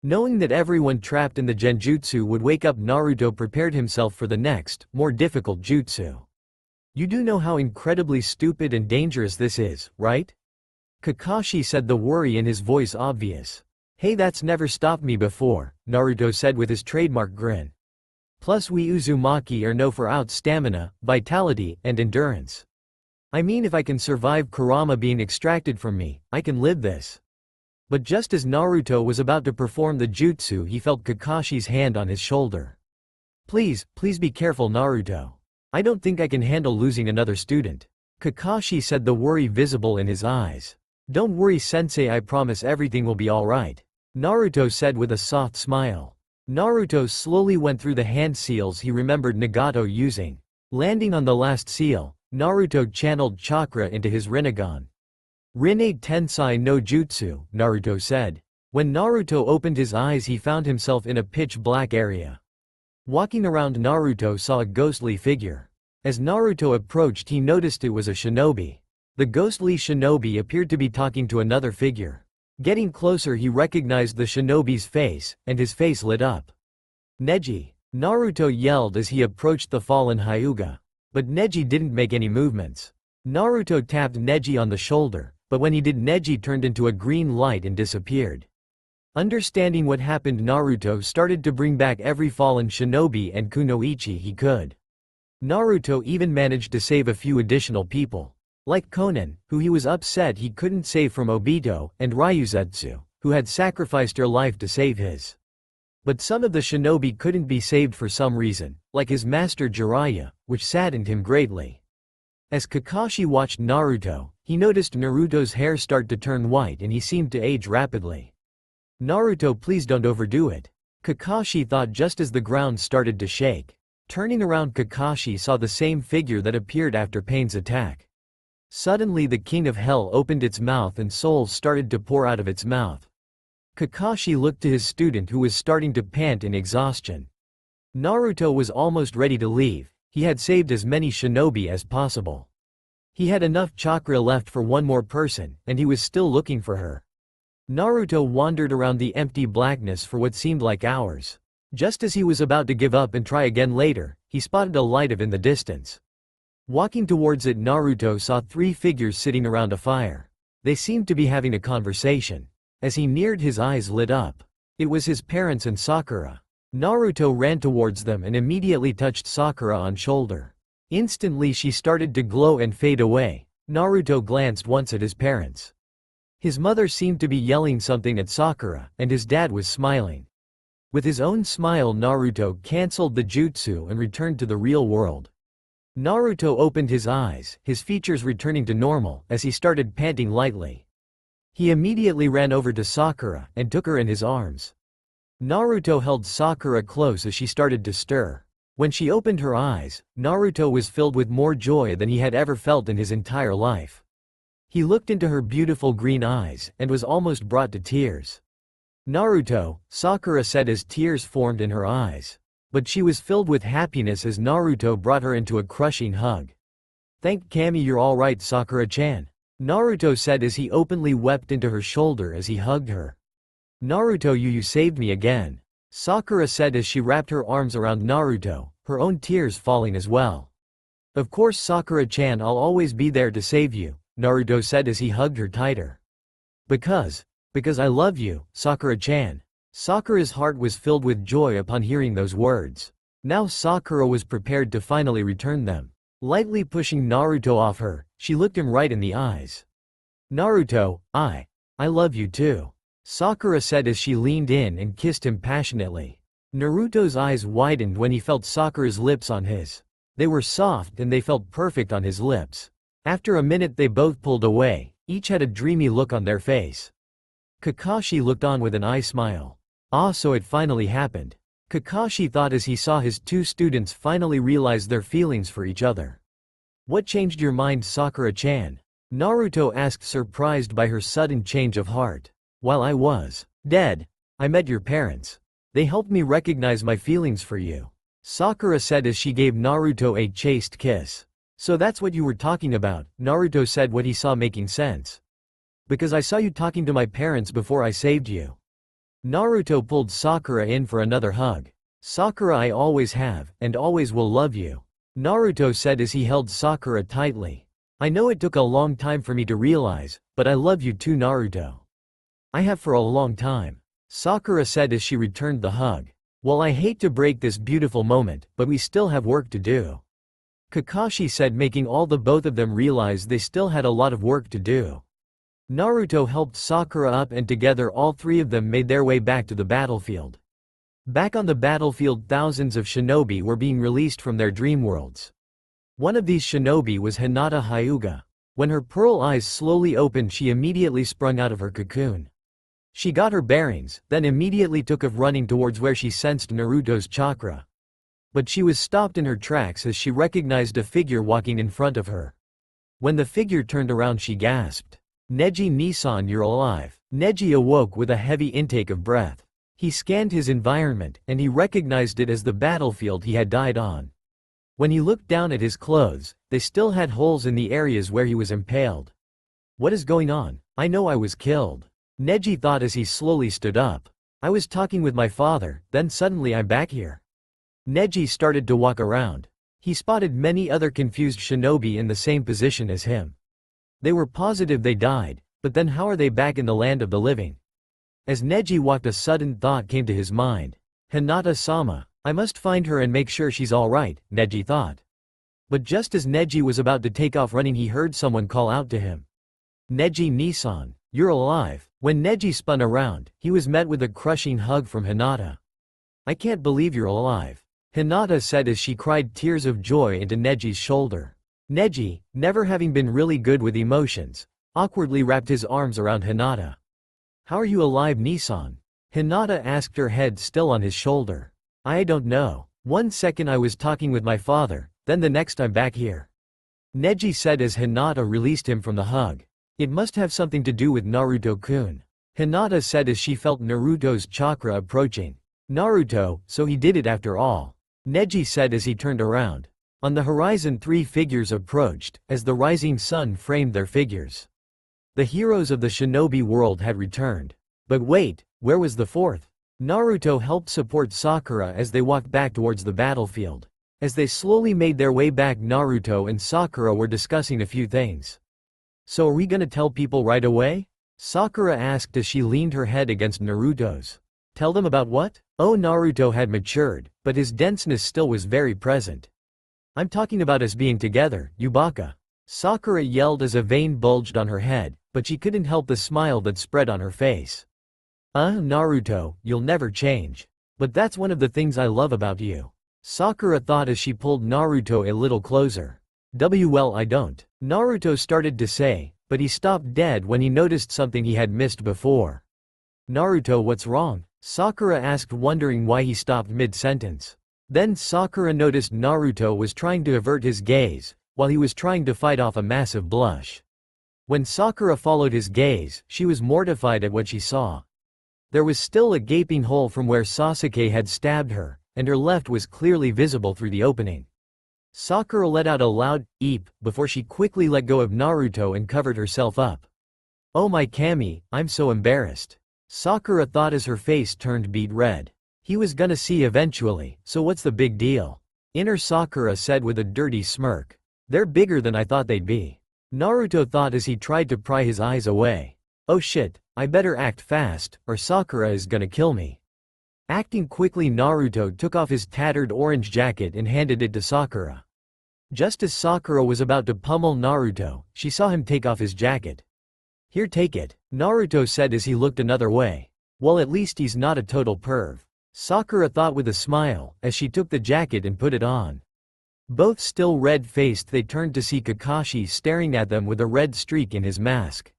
Speaker 1: Knowing that everyone trapped in the Genjutsu would wake up, Naruto prepared himself for the next, more difficult jutsu. You do know how incredibly stupid and dangerous this is, right? Kakashi said, the worry in his voice obvious. Hey, that's never stopped me before, Naruto said with his trademark grin. Plus we Uzumaki are known for stamina, vitality, and endurance. I mean, if I can survive Kurama being extracted from me, I can live this. But just as Naruto was about to perform the jutsu, he felt Kakashi's hand on his shoulder. Please be careful, Naruto. I don't think I can handle losing another student. Kakashi said, the worry visible in his eyes. Don't worry, sensei, I promise everything will be alright, Naruto said with a soft smile. Naruto slowly went through the hand seals he remembered Nagato using. Landing on the last seal, Naruto channeled chakra into his Rinnegan. Rinne Tensai no Jutsu, Naruto said. When Naruto opened his eyes, he found himself in a pitch-black area. Walking around, Naruto saw a ghostly figure. As Naruto approached, he noticed it was a shinobi. The ghostly shinobi appeared to be talking to another figure. Getting closer, he recognized the shinobi's face, and his face lit up. Neji! Naruto yelled as he approached the fallen Hyuga. But Neji didn't make any movements. Naruto tapped Neji on the shoulder, but when he did, Neji turned into a green light and disappeared. Understanding what happened, Naruto started to bring back every fallen shinobi and kunoichi he could. Naruto even managed to save a few additional people. Like Konan, who he was upset he couldn't save from Obito, and Ryuzetsu, who had sacrificed her life to save his. But some of the shinobi couldn't be saved for some reason, like his master Jiraiya, which saddened him greatly. As Kakashi watched Naruto, he noticed Naruto's hair start to turn white and he seemed to age rapidly. "Naruto, please don't overdo it," Kakashi thought just as the ground started to shake. Turning around, Kakashi saw the same figure that appeared after Pain's attack. Suddenly the King of Hell opened its mouth and souls started to pour out of its mouth. Kakashi looked to his student who was starting to pant in exhaustion. Naruto was almost ready to leave. He had saved as many shinobi as possible. He had enough chakra left for one more person, and he was still looking for her. Naruto wandered around the empty blackness for what seemed like hours. Just as he was about to give up and try again later, he spotted a light in the distance. Walking towards it, Naruto saw 3 figures sitting around a fire. They seemed to be having a conversation. As he neared, his eyes lit up. It was his parents and Sakura. Naruto ran towards them and immediately touched Sakura on shoulder. Instantly she started to glow and fade away. Naruto glanced once at his parents. His mother seemed to be yelling something at Sakura, and his dad was smiling. With his own smile, Naruto cancelled the jutsu and returned to the real world. Naruto opened his eyes, his features returning to normal, as he started panting lightly. He immediately ran over to Sakura and took her in his arms. Naruto held Sakura close as she started to stir. When she opened her eyes, Naruto was filled with more joy than he had ever felt in his entire life. He looked into her beautiful green eyes and was almost brought to tears. "Naruto," Sakura said as tears formed in her eyes. But she was filled with happiness as Naruto brought her into a crushing hug. "Thank Kami, you're alright, Sakura-chan," Naruto said as he openly wept into her shoulder as he hugged her. "Naruto, you saved me again," Sakura said as she wrapped her arms around Naruto, her own tears falling as well. "Of course, Sakura-chan, I'll always be there to save you," Naruto said as he hugged her tighter. Because I love you, Sakura-chan." Sakura's heart was filled with joy upon hearing those words. Now Sakura was prepared to finally return them. Lightly pushing Naruto off her, she looked him right in the eyes. "Naruto, I love you too," Sakura said as she leaned in and kissed him passionately. Naruto's eyes widened when he felt Sakura's lips on his. They were soft and they felt perfect on his lips. After a minute they both pulled away, each had a dreamy look on their face. Kakashi looked on with an eye smile. So it finally happened. Kakashi thought as he saw his 2 students finally realize their feelings for each other. "What changed your mind, Sakura-chan?" Naruto asked, surprised by her sudden change of heart. "While I was dead, I met your parents. They helped me recognize my feelings for you," Sakura said as she gave Naruto a chaste kiss. "So that's what you were talking about," Naruto said, what he saw making sense. "Because I saw you talking to my parents before I saved you." Naruto pulled Sakura in for another hug. "Sakura, I always have, and always will love you," Naruto said as he held Sakura tightly. "I know it took a long time for me to realize, but I love you too, Naruto." "I have for a long time," Sakura said as she returned the hug. "Well, I hate to break this beautiful moment, but we still have work to do," Kakashi said, making both of them realize they still had a lot of work to do. Naruto helped Sakura up and together all 3 of them made their way back to the battlefield. Back on the battlefield, thousands of shinobi were being released from their dream worlds. One of these shinobi was Hinata Hyuga. When her pearl eyes slowly opened, she immediately sprung out of her cocoon. She got her bearings, then immediately took off running towards where she sensed Naruto's chakra. But she was stopped in her tracks as she recognized a figure walking in front of her. When the figure turned around, she gasped, "Neji-Nisan, you're alive." Neji awoke with a heavy intake of breath. He scanned his environment, and he recognized it as the battlefield he had died on. When he looked down at his clothes, they still had holes in the areas where he was impaled. "What is going on? I know I was killed," Neji thought as he slowly stood up. "I was talking with my father, then suddenly I'm back here." Neji started to walk around. He spotted many other confused shinobi in the same position as him. They were positive they died, but then how are they back in the land of the living? As Neji walked, a sudden thought came to his mind. "Hinata-sama, I must find her and make sure she's alright," Neji thought. But just as Neji was about to take off running, he heard someone call out to him. "Neji-Nisan, you're alive." When Neji spun around, he was met with a crushing hug from Hinata. I can't believe you're alive. Hinata said as she cried tears of joy into Neji's shoulder. Neji, never having been really good with emotions, awkwardly wrapped his arms around Hinata. How are you alive, Nissan? Hinata asked, her head still on his shoulder. I don't know. 1 second I was talking with my father, then the next I'm back here. Neji said as Hinata released him from the hug. It must have something to do with Naruto-kun. Hinata said as she felt Naruto's chakra approaching. Naruto, so he did it after all. Neji said as he turned around. On the horizon 3 figures approached, as the rising sun framed their figures. The heroes of the shinobi world had returned. But wait, where was the 4th? Naruto helped support Sakura as they walked back towards the battlefield. As they slowly made their way back, Naruto and Sakura were discussing a few things. So are we gonna tell people right away? Sakura asked as she leaned her head against Naruto's. Tell them about what? Oh, Naruto had matured, but his denseness still was very present. I'm talking about us being together, Yubaka. Sakura yelled as a vein bulged on her head, but she couldn't help the smile that spread on her face. Naruto, you'll never change. But that's one of the things I love about you. Sakura thought as she pulled Naruto a little closer. Well, I don't. Naruto started to say, but he stopped dead when he noticed something he had missed before. Naruto, what's wrong? Sakura asked, wondering why he stopped mid-sentence. Then Sakura noticed Naruto was trying to avert his gaze, while he was trying to fight off a massive blush. When Sakura followed his gaze, she was mortified at what she saw. There was still a gaping hole from where Sasuke had stabbed her, and her left was clearly visible through the opening. Sakura let out a loud eep before she quickly let go of Naruto and covered herself up. Oh my Kami, I'm so embarrassed. Sakura thought as her face turned beet red. He was gonna see eventually, so what's the big deal? Inner Sakura said with a dirty smirk. They're bigger than I thought they'd be. Naruto thought as he tried to pry his eyes away. Oh shit, I better act fast, or Sakura is gonna kill me. Acting quickly, Naruto took off his tattered orange jacket and handed it to Sakura. Just as Sakura was about to pummel Naruto, she saw him take off his jacket. Here, take it, Naruto said as he looked another way. Well, at least he's not a total perv. Sakura thought with a smile, as she took the jacket and put it on. Both still red-faced, they turned to see Kakashi staring at them with a red streak in his mask.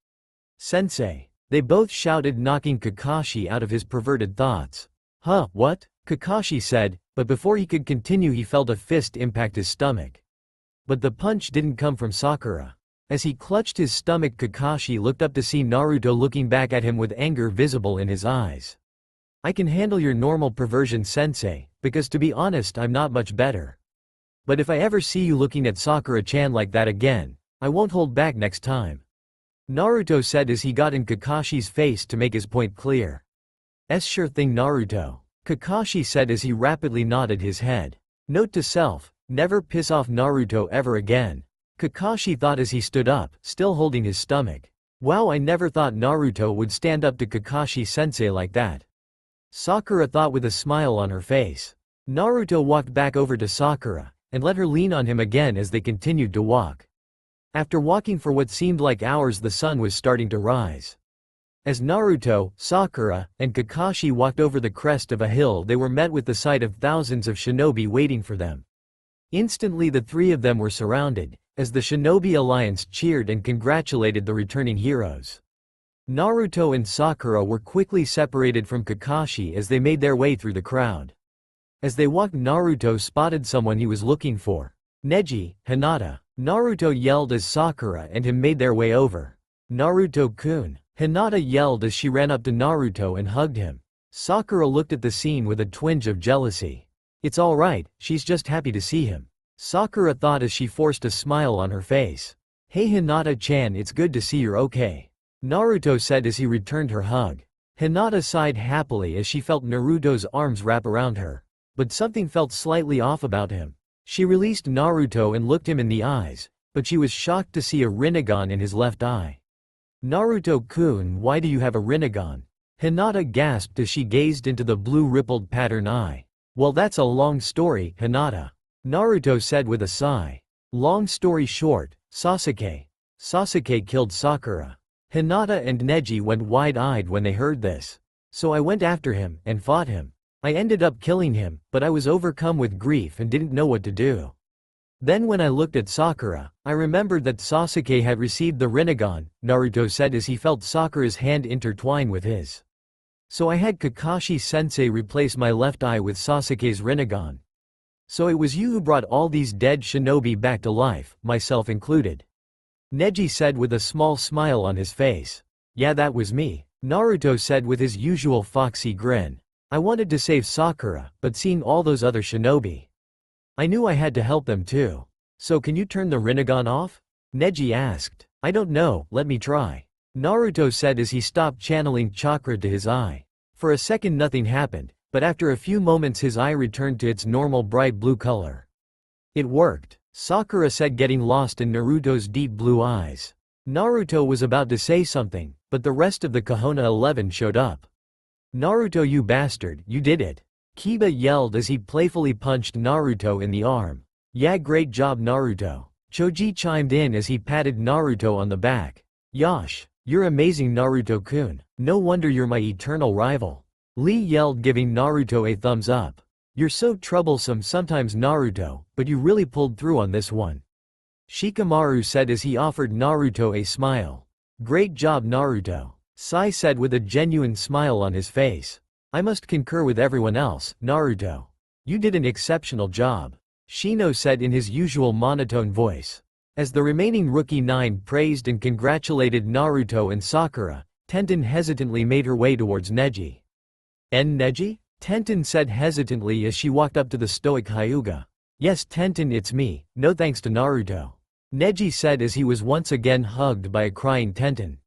Speaker 1: Sensei. They both shouted, knocking Kakashi out of his perverted thoughts. Huh, what? Kakashi said, but before he could continue he felt a fist impact his stomach. But the punch didn't come from Sakura. As he clutched his stomach, Kakashi looked up to see Naruto looking back at him with anger visible in his eyes. I can handle your normal perversion, Sensei, because to be honest I'm not much better. But if I ever see you looking at Sakura-chan like that again, I won't hold back next time. Naruto said as he got in Kakashi's face to make his point clear. Sure thing, Naruto. Kakashi said as he rapidly nodded his head. Note to self, never piss off Naruto ever again. Kakashi thought as he stood up, still holding his stomach. Wow, I never thought Naruto would stand up to Kakashi-sensei like that. Sakura thought with a smile on her face. Naruto walked back over to Sakura, and let her lean on him again as they continued to walk. After walking for what seemed like hours, the sun was starting to rise. As Naruto, Sakura, and Kakashi walked over the crest of a hill, they were met with the sight of thousands of shinobi waiting for them. Instantly the three of them were surrounded, as the Shinobi Alliance cheered and congratulated the returning heroes. Naruto and Sakura were quickly separated from Kakashi as they made their way through the crowd. As they walked, Naruto spotted someone he was looking for. Neji, Hinata. Naruto yelled as Sakura and him made their way over. Naruto-kun. Hinata yelled as she ran up to Naruto and hugged him. Sakura looked at the scene with a twinge of jealousy. It's alright, she's just happy to see him. Sakura thought as she forced a smile on her face. Hey Hinata-chan, it's good to see you're okay. Naruto said as he returned her hug. Hinata sighed happily as she felt Naruto's arms wrap around her. But something felt slightly off about him. She released Naruto and looked him in the eyes, but she was shocked to see a Rinnegan in his left eye. Naruto-kun, why do you have a Rinnegan? Hinata gasped as she gazed into the blue rippled pattern eye. Well, that's a long story, Hinata. Naruto said with a sigh. Long story short, Sasuke killed Sakura. Hinata and Neji went wide-eyed when they heard this. So I went after him and fought him. I ended up killing him, but I was overcome with grief and didn't know what to do. Then when I looked at Sakura, I remembered that Sasuke had received the Rinnegan, Naruto said as he felt Sakura's hand intertwine with his. So I had Kakashi-sensei replace my left eye with Sasuke's Rinnegan. So it was you who brought all these dead shinobi back to life, myself included. Neji said with a small smile on his face. Yeah, that was me, Naruto said with his usual foxy grin. I wanted to save Sakura, but seeing all those other shinobi, I knew I had to help them too. So can you turn the Rinnegan off? Neji asked. I don't know, let me try. Naruto said as he stopped channeling chakra to his eye. For a second nothing happened, but after a few moments his eye returned to its normal bright blue color. It worked, Sakura said, getting lost in Naruto's deep blue eyes. Naruto was about to say something, but the rest of the Kohona 11 showed up. Naruto, you bastard, you did it. Kiba yelled as he playfully punched Naruto in the arm. Yeah, great job Naruto. Choji chimed in as he patted Naruto on the back. Yosh, you're amazing Naruto-kun. No wonder you're my eternal rival. Lee yelled, giving Naruto a thumbs up. You're so troublesome sometimes Naruto, but you really pulled through on this one. Shikamaru said as he offered Naruto a smile. Great job Naruto, Sai said with a genuine smile on his face. I must concur with everyone else, Naruto. You did an exceptional job, Shino said in his usual monotone voice. As the remaining rookie 9 praised and congratulated Naruto and Sakura, Tenten hesitantly made her way towards Neji. Neji? Tenten said hesitantly as she walked up to the stoic Hyuga. Yes Tenten, it's me, no thanks to Naruto. Neji said as he was once again hugged by a crying Tenten.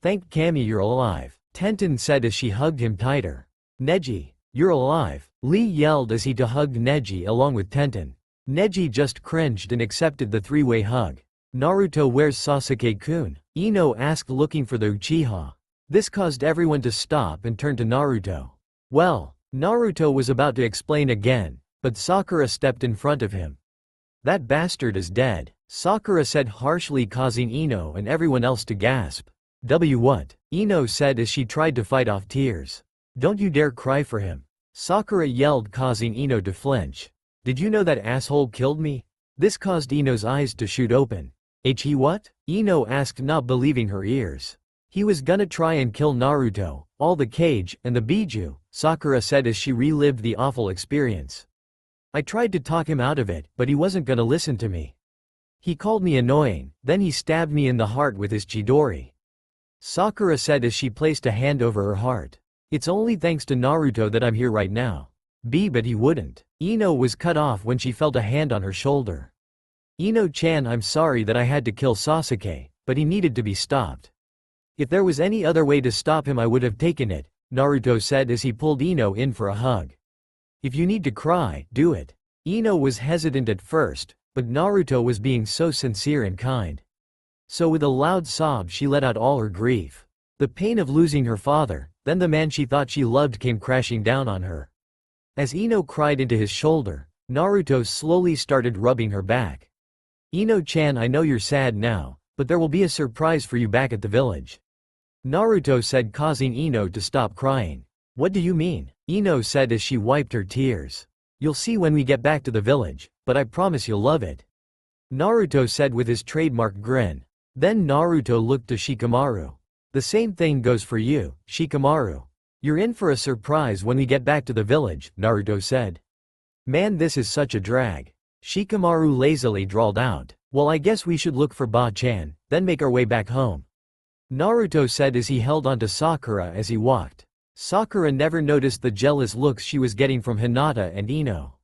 Speaker 1: Thank Kami you're alive, Tenten said as she hugged him tighter. Neji, you're alive, Lee yelled as he hugged Neji along with Tenten. Neji just cringed and accepted the three-way hug. Naruto, where's Sasuke-kun? Ino asked, looking for the Uchiha. This caused everyone to stop and turn to Naruto. Well, Naruto was about to explain again, but Sakura stepped in front of him. That bastard is dead, Sakura said harshly, causing Ino and everyone else to gasp. What? Ino said as she tried to fight off tears. Don't you dare cry for him, Sakura yelled, causing Ino to flinch. Did you know that asshole killed me? This caused Ino's eyes to shoot open. He what? Ino asked, not believing her ears. He was gonna try and kill Naruto, all the Kage, and the Biju, Sakura said as she relived the awful experience. I tried to talk him out of it, but he wasn't gonna listen to me. He called me annoying, then he stabbed me in the heart with his Chidori. Sakura said as she placed a hand over her heart. It's only thanks to Naruto that I'm here right now. But he wouldn't. Ino was cut off when she felt a hand on her shoulder. Ino-chan, I'm sorry that I had to kill Sasuke, but he needed to be stopped. If there was any other way to stop him I would have taken it, Naruto said as he pulled Ino in for a hug. If you need to cry, do it. Ino was hesitant at first, but Naruto was being so sincere and kind. So with a loud sob she let out all her grief. The pain of losing her father, then the man she thought she loved, came crashing down on her. As Ino cried into his shoulder, Naruto slowly started rubbing her back. Ino-chan, I know you're sad now, but there will be a surprise for you back at the village, Naruto said, causing Ino to stop crying. What do you mean? Ino said as she wiped her tears. You'll see when we get back to the village, but I promise you'll love it, Naruto said with his trademark grin. Then Naruto looked to Shikamaru. The same thing goes for you, Shikamaru. You're in for a surprise when we get back to the village, Naruto said. Man, this is such a drag, Shikamaru lazily drawled out. Well, I guess we should look for Ba-chan, then make our way back home, Naruto said as he held onto Sakura as he walked. Sakura never noticed the jealous looks she was getting from Hinata and Ino.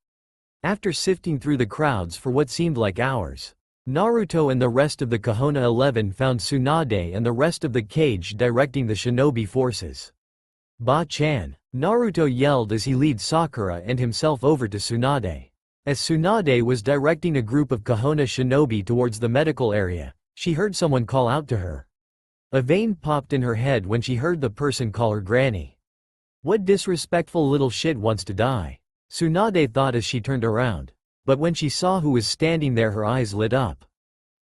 Speaker 1: After sifting through the crowds for what seemed like hours, Naruto and the rest of the Kohona 11 found Tsunade and the rest of the Kage directing the shinobi forces. Ba-chan, Naruto yelled as he led Sakura and himself over to Tsunade. As Tsunade was directing a group of Kohona shinobi towards the medical area, she heard someone call out to her. A vein popped in her head when she heard the person call her granny. What disrespectful little shit wants to die, Tsunade thought as she turned around. But when she saw who was standing there her eyes lit up.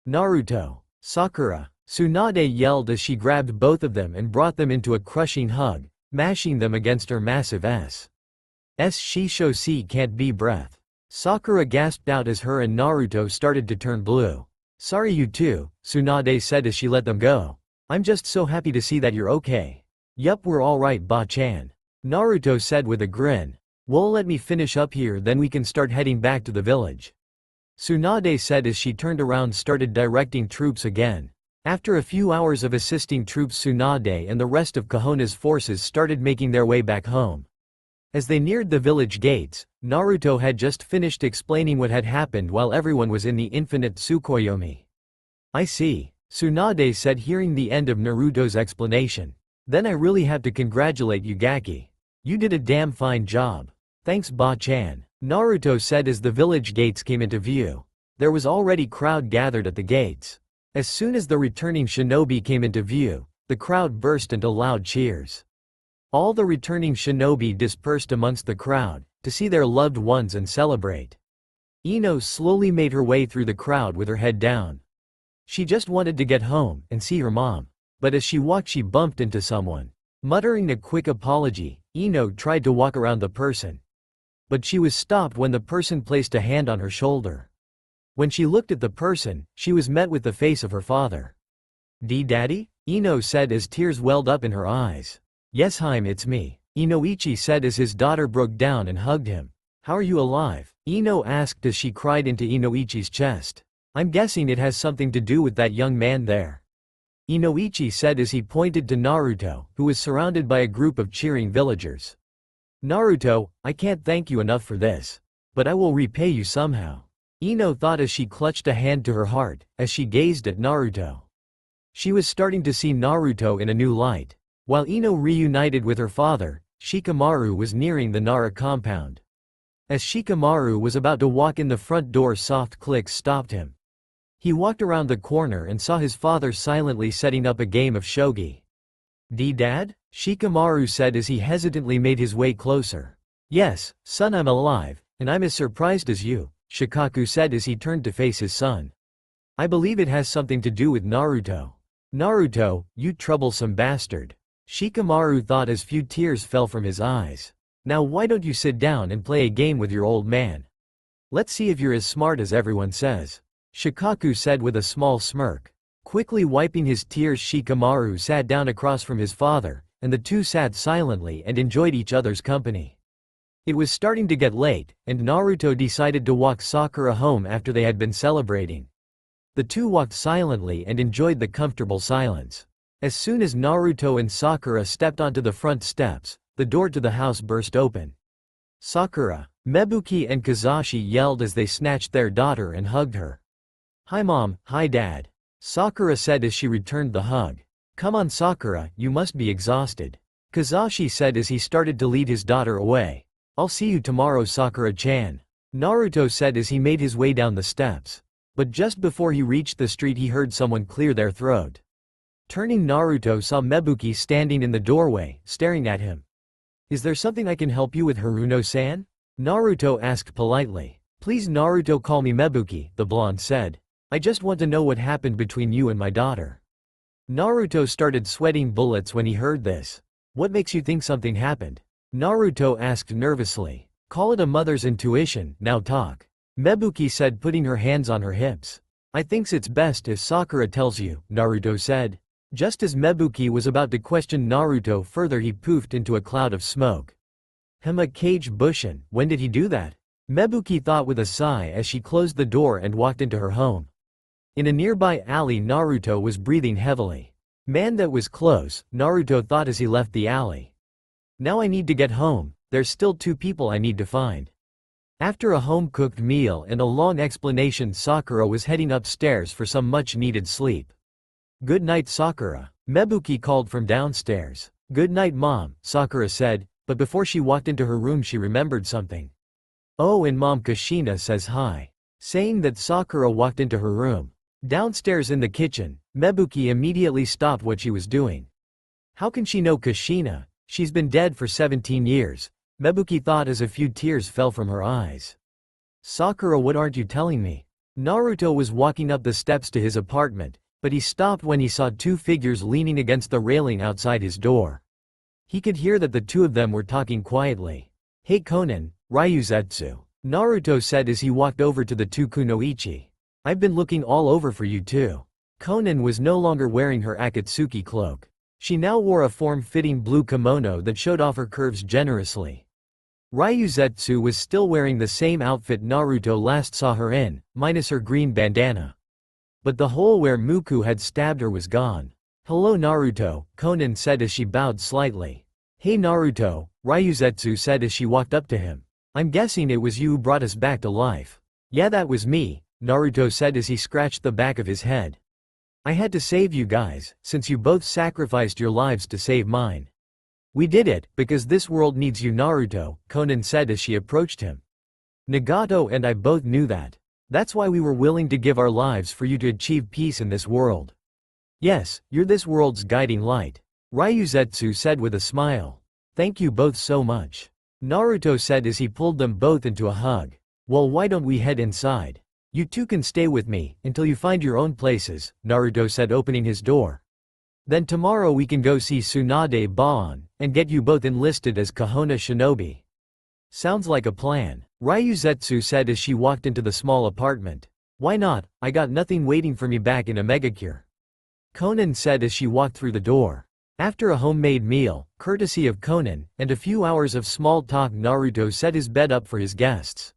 Speaker 1: Naruto, Sakura, Tsunade yelled as she grabbed both of them and brought them into a crushing hug, mashing them against her massive ass. Shishoshi can't be breath. Sakura gasped out as her and Naruto started to turn blue. Sorry you too, Tsunade said as she let them go. I'm just so happy to see that you're okay. Yup, we're alright, Ba-chan. Naruto said with a grin. Well, let me finish up here, then we can start heading back to the village. Tsunade said as she turned around started directing troops again. After a few hours of assisting troops, Tsunade and the rest of Konoha's forces started making their way back home. As they neared the village gates, Naruto had just finished explaining what had happened while everyone was in the infinite Tsukuyomi. I see, Tsunade said hearing the end of Naruto's explanation. Then I really have to congratulate you, Gaki. You did a damn fine job. Thanks, Ba-chan, Naruto said as the village gates came into view. There was already crowd gathered at the gates. As soon as the returning shinobi came into view, the crowd burst into loud cheers. All the returning shinobi dispersed amongst the crowd, to see their loved ones and celebrate. Ino slowly made her way through the crowd with her head down. She just wanted to get home and see her mom. But as she walked she bumped into someone. Muttering a quick apology, Ino tried to walk around the person. But she was stopped when the person placed a hand on her shoulder. When she looked at the person, she was met with the face of her father. Daddy? Ino said as tears welled up in her eyes. Yes, Haim, it's me, Inoichi said as his daughter broke down and hugged him. How are you alive? Ino asked as she cried into Inoichi's chest. I'm guessing it has something to do with that young man there, Inoichi said as he pointed to Naruto, who was surrounded by a group of cheering villagers. Naruto, I can't thank you enough for this. But I will repay you somehow, Ino thought as she clutched a hand to her heart, as she gazed at Naruto. She was starting to see Naruto in a new light. While Ino reunited with her father, Shikamaru was nearing the Nara compound. As Shikamaru was about to walk in, the front door soft clicks stopped him. He walked around the corner and saw his father silently setting up a game of shogi. Dad? Shikamaru said as he hesitantly made his way closer. Yes, son, I'm alive, and I'm as surprised as you, Shikaku said as he turned to face his son. I believe it has something to do with Naruto. Naruto, you troublesome bastard, Shikamaru thought as few tears fell from his eyes. Now why don't you sit down and play a game with your old man? Let's see if you're as smart as everyone says, Shikaku said with a small smirk. Quickly wiping his tears, Shikamaru sat down across from his father, and the two sat silently and enjoyed each other's company. It was starting to get late, and Naruto decided to walk Sakura home after they had been celebrating. The two walked silently and enjoyed the comfortable silence. As soon as Naruto and Sakura stepped onto the front steps, the door to the house burst open. Sakura, Mebuki and Kazashi yelled as they snatched their daughter and hugged her. Hi mom, hi dad, Sakura said as she returned the hug. Come on Sakura, you must be exhausted, Kazashi said as he started to lead his daughter away. I'll see you tomorrow, Sakura-chan, Naruto said as he made his way down the steps. But just before he reached the street he heard someone clear their throat. Turning, Naruto saw Mebuki standing in the doorway, staring at him. Is there something I can help you with, Haruno-san? Naruto asked politely. Please Naruto, call me Mebuki, the blonde said. I just want to know what happened between you and my daughter. Naruto started sweating bullets when he heard this. What makes you think something happened? Naruto asked nervously. Call it a mother's intuition, now talk, Mebuki said, putting her hands on her hips. I thinks it's best if Sakura tells you, Naruto said. Just as Mebuki was about to question Naruto further, he poofed into a cloud of smoke. A Kage Bushin, when did he do that? Mebuki thought with a sigh as she closed the door and walked into her home. In a nearby alley, Naruto was breathing heavily. Man, that was close, Naruto thought as he left the alley. Now I need to get home, there's still 2 people I need to find. After a home-cooked meal and a long explanation, Sakura was heading upstairs for some much-needed sleep. Good night Sakura, Mebuki called from downstairs. Good night mom, Sakura said, but before she walked into her room she remembered something. Oh, and mom, Kushina says hi. Saying that, Sakura walked into her room. Downstairs in the kitchen, Mebuki immediately stopped what she was doing. How can she know Kushina? She's been dead for 17 years, Mebuki thought as a few tears fell from her eyes. Sakura, what aren't you telling me? Naruto was walking up the steps to his apartment, but he stopped when he saw 2 figures leaning against the railing outside his door. He could hear that the 2 of them were talking quietly. Hey Konan, Ryuzetsu, Naruto said as he walked over to the two kunoichi. I've been looking all over for you too. Konan was no longer wearing her Akatsuki cloak. She now wore a form-fitting blue kimono that showed off her curves generously. Ryuzetsu was still wearing the same outfit Naruto last saw her in, minus her green bandana. But the hole where Muku had stabbed her was gone. Hello Naruto, Konan said as she bowed slightly. Hey Naruto, Ryuzetsu said as she walked up to him. I'm guessing it was you who brought us back to life. Yeah, that was me, Naruto said as he scratched the back of his head. I had to save you guys, since you both sacrificed your lives to save mine. We did it, because this world needs you Naruto, Konan said as she approached him. Nagato and I both knew that. That's why we were willing to give our lives for you to achieve peace in this world. Yes, you're this world's guiding light. Ryuzetsu said with a smile. Thank you both so much. Naruto said as he pulled them both into a hug. Well, why don't we head inside? You two can stay with me, until you find your own places, Naruto said opening his door. Then tomorrow we can go see Tsunade Baan, and get you both enlisted as Kahona Shinobi. Sounds like a plan, Ryuzetsu said as she walked into the small apartment. Why not, I got nothing waiting for me back in Omegakure. Konan said as she walked through the door. After a homemade meal, courtesy of Konan, and a few hours of small talk Naruto set his bed up for his guests.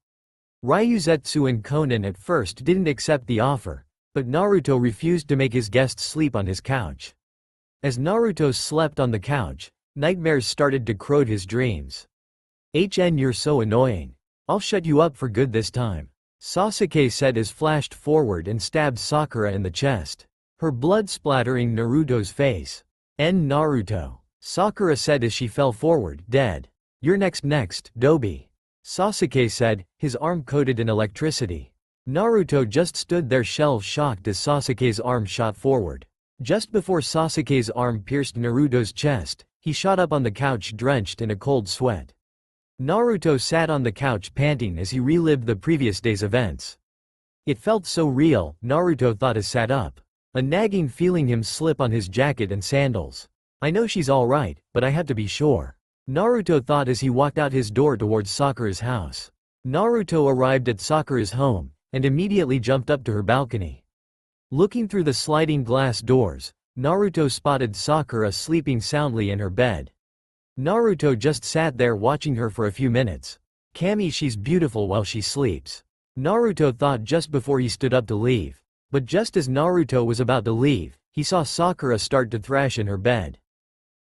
Speaker 1: Ryuzetsu and Konan at first didn't accept the offer, but Naruto refused to make his guests sleep on his couch. As Naruto slept on the couch, nightmares started to corrode his dreams. You're so annoying. I'll shut you up for good this time. Sasuke said as flashed forward and stabbed Sakura in the chest. Her blood splattering Naruto's face. Naruto. Sakura said as she fell forward, dead. You're next, Dobi. Sasuke said, his arm coated in electricity. Naruto just stood there shell-shocked as Sasuke's arm shot forward. Just before Sasuke's arm pierced Naruto's chest, he shot up on the couch drenched in a cold sweat. Naruto sat on the couch panting as he relived the previous day's events. It felt so real, Naruto thought as sat up. A nagging feeling him slip on his jacket and sandals. I know she's alright, but I have to be sure. Naruto thought as he walked out his door towards Sakura's house. Naruto arrived at Sakura's home, and immediately jumped up to her balcony. Looking through the sliding glass doors, Naruto spotted Sakura sleeping soundly in her bed. Naruto just sat there watching her for a few minutes. Kami, she's beautiful while she sleeps. Naruto thought just before he stood up to leave. But just as Naruto was about to leave, he saw Sakura start to thrash in her bed.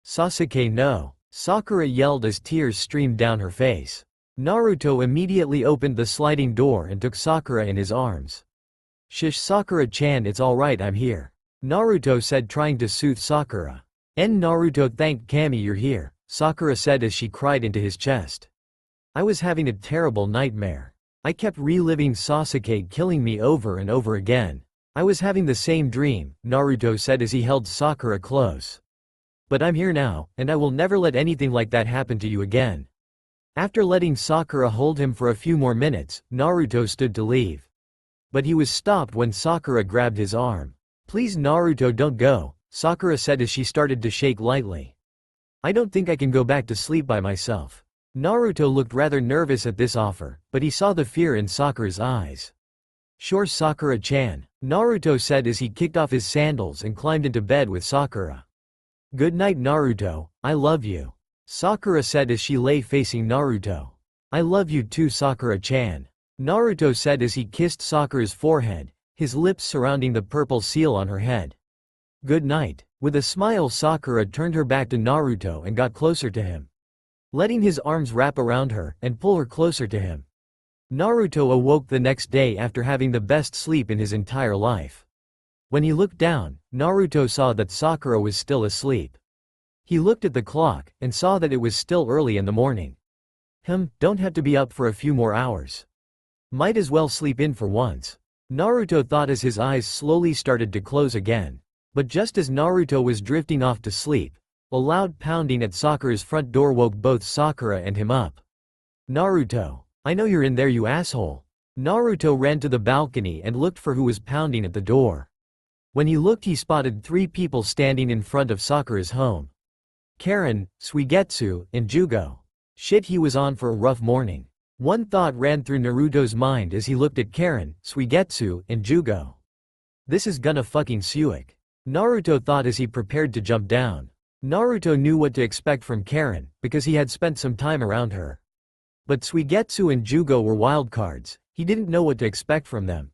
Speaker 1: Sasuke, no! Sakura yelled as tears streamed down her face. Naruto immediately opened the sliding door and took Sakura in his arms. Shush Sakura-chan, it's alright, I'm here. Naruto said, trying to soothe Sakura. Naruto, thank Kami you're here, Sakura said as she cried into his chest. I was having a terrible nightmare. I kept reliving Sasuke killing me over and over again. I was having the same dream, Naruto said as he held Sakura close. But I'm here now, and I will never let anything like that happen to you again. After letting Sakura hold him for a few more minutes, Naruto stood to leave. But he was stopped when Sakura grabbed his arm. Please Naruto, don't go, Sakura said as she started to shake lightly. I don't think I can go back to sleep by myself. Naruto looked rather nervous at this offer, but he saw the fear in Sakura's eyes. Sure Sakura-chan, Naruto said as he kicked off his sandals and climbed into bed with Sakura. Good night Naruto, I love you. Sakura said as she lay facing Naruto. I love you too Sakura-chan. Naruto said as he kissed Sakura's forehead, his lips surrounding the purple seal on her head. Good night. With a smile Sakura turned her back to Naruto and got closer to him. Letting his arms wrap around her and pull her closer to him. Naruto awoke the next day after having the best sleep in his entire life. When he looked down, Naruto saw that Sakura was still asleep. He looked at the clock, and saw that it was still early in the morning. Don't have to be up for a few more hours. Might as well sleep in for once. Naruto thought as his eyes slowly started to close again. But just as Naruto was drifting off to sleep, a loud pounding at Sakura's front door woke both Sakura and him up. Naruto. I know you're in there you asshole. Naruto ran to the balcony and looked for who was pounding at the door. When he looked he spotted 3 people standing in front of Sakura's home. Karen, Suigetsu, and Jugo. Shit, he was on for a rough morning. One thought ran through Naruto's mind as he looked at Karen, Suigetsu, and Jugo. This is gonna fucking suck. Naruto thought as he prepared to jump down. Naruto knew what to expect from Karen, because he had spent some time around her. But Suigetsu and Jugo were wildcards. He didn't know what to expect from them.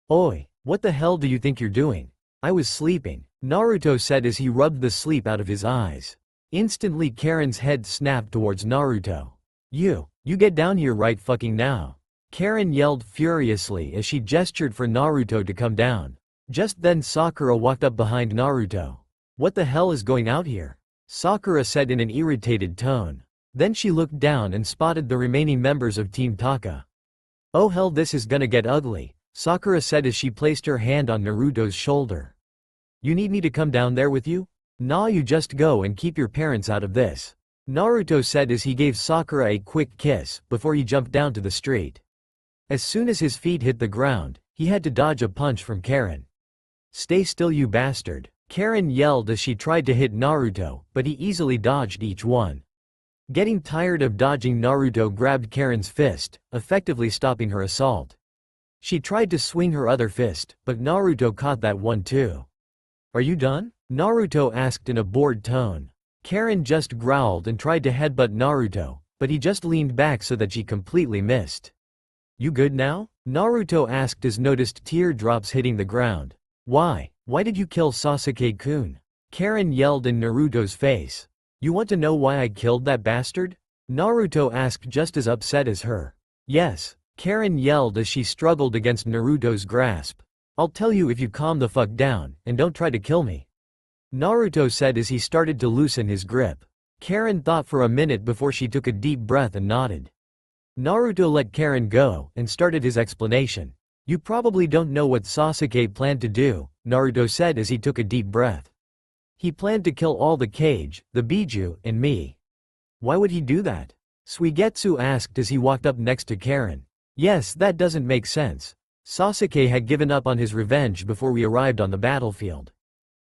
Speaker 1: Oi, what the hell do you think you're doing? I was sleeping, Naruto said as he rubbed the sleep out of his eyes. Instantly Karen's head snapped towards Naruto. You get down here right fucking now. Karen yelled furiously as she gestured for Naruto to come down. Just then Sakura walked up behind Naruto. What the hell is going out here? Sakura said in an irritated tone. Then she looked down and spotted the remaining members of Team Taka. Oh hell, this is gonna get ugly, Sakura said as she placed her hand on Naruto's shoulder. You need me to come down there with you? Nah, you just go and keep your parents out of this, Naruto said as he gave Sakura a quick kiss before he jumped down to the street. As soon as his feet hit the ground, he had to dodge a punch from Karen. Stay still, you bastard, Karen yelled as she tried to hit Naruto, but he easily dodged each one. Getting tired of dodging, Naruto grabbed Karen's fist, effectively stopping her assault. She tried to swing her other fist, but Naruto caught that one too. Are you done? Naruto asked in a bored tone. Karen just growled and tried to headbutt Naruto, but he just leaned back so that she completely missed. You good now? Naruto asked as noticed teardrops hitting the ground. Why did you kill Sasuke-kun? Karen yelled in Naruto's face. You want to know why I killed that bastard? Naruto asked just as upset as her. Yes, Karen yelled as she struggled against Naruto's grasp. I'll tell you if you calm the fuck down, and don't try to kill me, Naruto said as he started to loosen his grip. Karen thought for a minute before she took a deep breath and nodded. Naruto let Karen go and started his explanation. You probably don't know what Sasuke planned to do, Naruto said as he took a deep breath. He planned to kill all the Kage, the Biju, and me. Why would he do that? Suigetsu asked as he walked up next to Karen. Yes, that doesn't make sense. Sasuke had given up on his revenge before we arrived on the battlefield,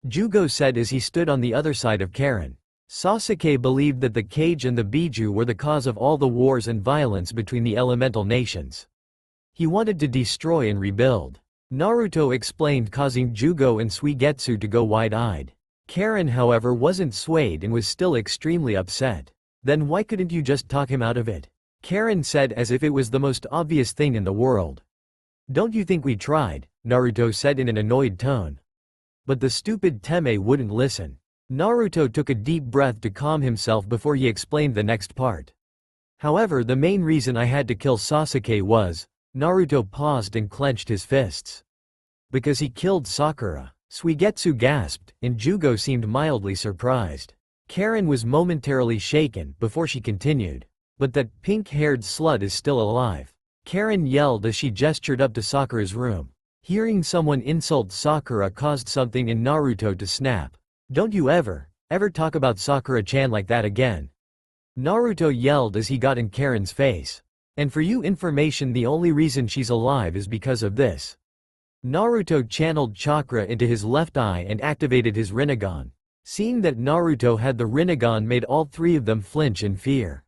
Speaker 1: Jugo said as he stood on the other side of Karen. Sasuke believed that the Kage and the Biju were the cause of all the wars and violence between the elemental nations. He wanted to destroy and rebuild, Naruto explained, causing Jugo and Suigetsu to go wide-eyed. Karen, however, wasn't swayed and was still extremely upset. Then why couldn't you just talk him out of it? Karen said as if it was the most obvious thing in the world. Don't you think we tried? Naruto said in an annoyed tone. But the stupid Teme wouldn't listen. Naruto took a deep breath to calm himself before he explained the next part. However, the main reason I had to kill Sasuke was, Naruto paused and clenched his fists. Because he killed Sakura, Suigetsu gasped, and Jugo seemed mildly surprised. Karen was momentarily shaken before she continued. But that pink-haired slut is still alive, Karen yelled as she gestured up to Sakura's room. Hearing someone insult Sakura caused something in Naruto to snap. Don't you ever talk about Sakura-chan like that again, Naruto yelled as he got in Karen's face. And for you information, the only reason she's alive is because of this. Naruto channeled chakra into his left eye and activated his Rinnegan. Seeing that Naruto had the Rinnegan made all three of them flinch in fear.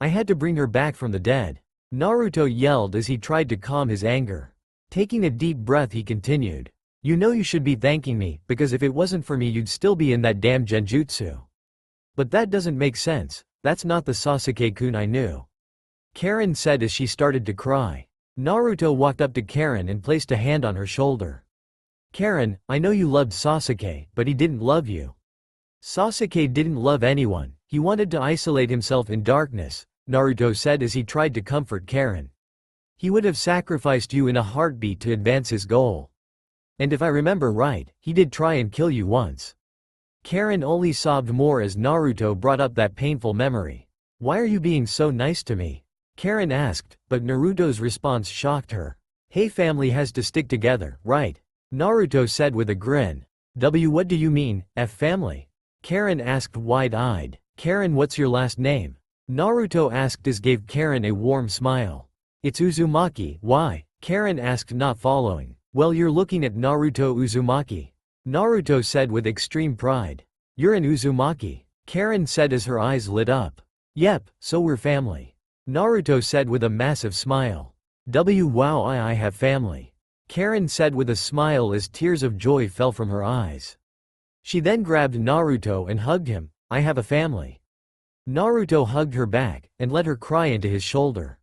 Speaker 1: I had to bring her back from the dead, Naruto yelled as he tried to calm his anger. Taking a deep breath, he continued. You know you should be thanking me, because if it wasn't for me you'd still be in that damn Genjutsu. But that doesn't make sense, that's not the Sasuke-kun I knew, Karen said as she started to cry. Naruto walked up to Karen and placed a hand on her shoulder. Karen, I know you loved Sasuke, but he didn't love you. Sasuke didn't love anyone, he wanted to isolate himself in darkness, Naruto said as he tried to comfort Karen. He would have sacrificed you in a heartbeat to advance his goal. And if I remember right, he did try and kill you once. Karen only sobbed more as Naruto brought up that painful memory. Why are you being so nice to me? Karen asked, but Naruto's response shocked her. Hey, family has to stick together, right? Naruto said with a grin. What do you mean, family? Karen asked wide-eyed. Karen, what's your last name? Naruto asked as gave Karen a warm smile. It's Uzumaki. Why? Karen asked, not following. Well, you're looking at Naruto Uzumaki, Naruto said with extreme pride. You're an Uzumaki, Karen said as her eyes lit up. Yep, so we're family. Naruto said with a massive smile. Wow, I have family. Karen said with a smile as tears of joy fell from her eyes. She then grabbed Naruto and hugged him. I have a family. Naruto hugged her back, and let her cry into his shoulder.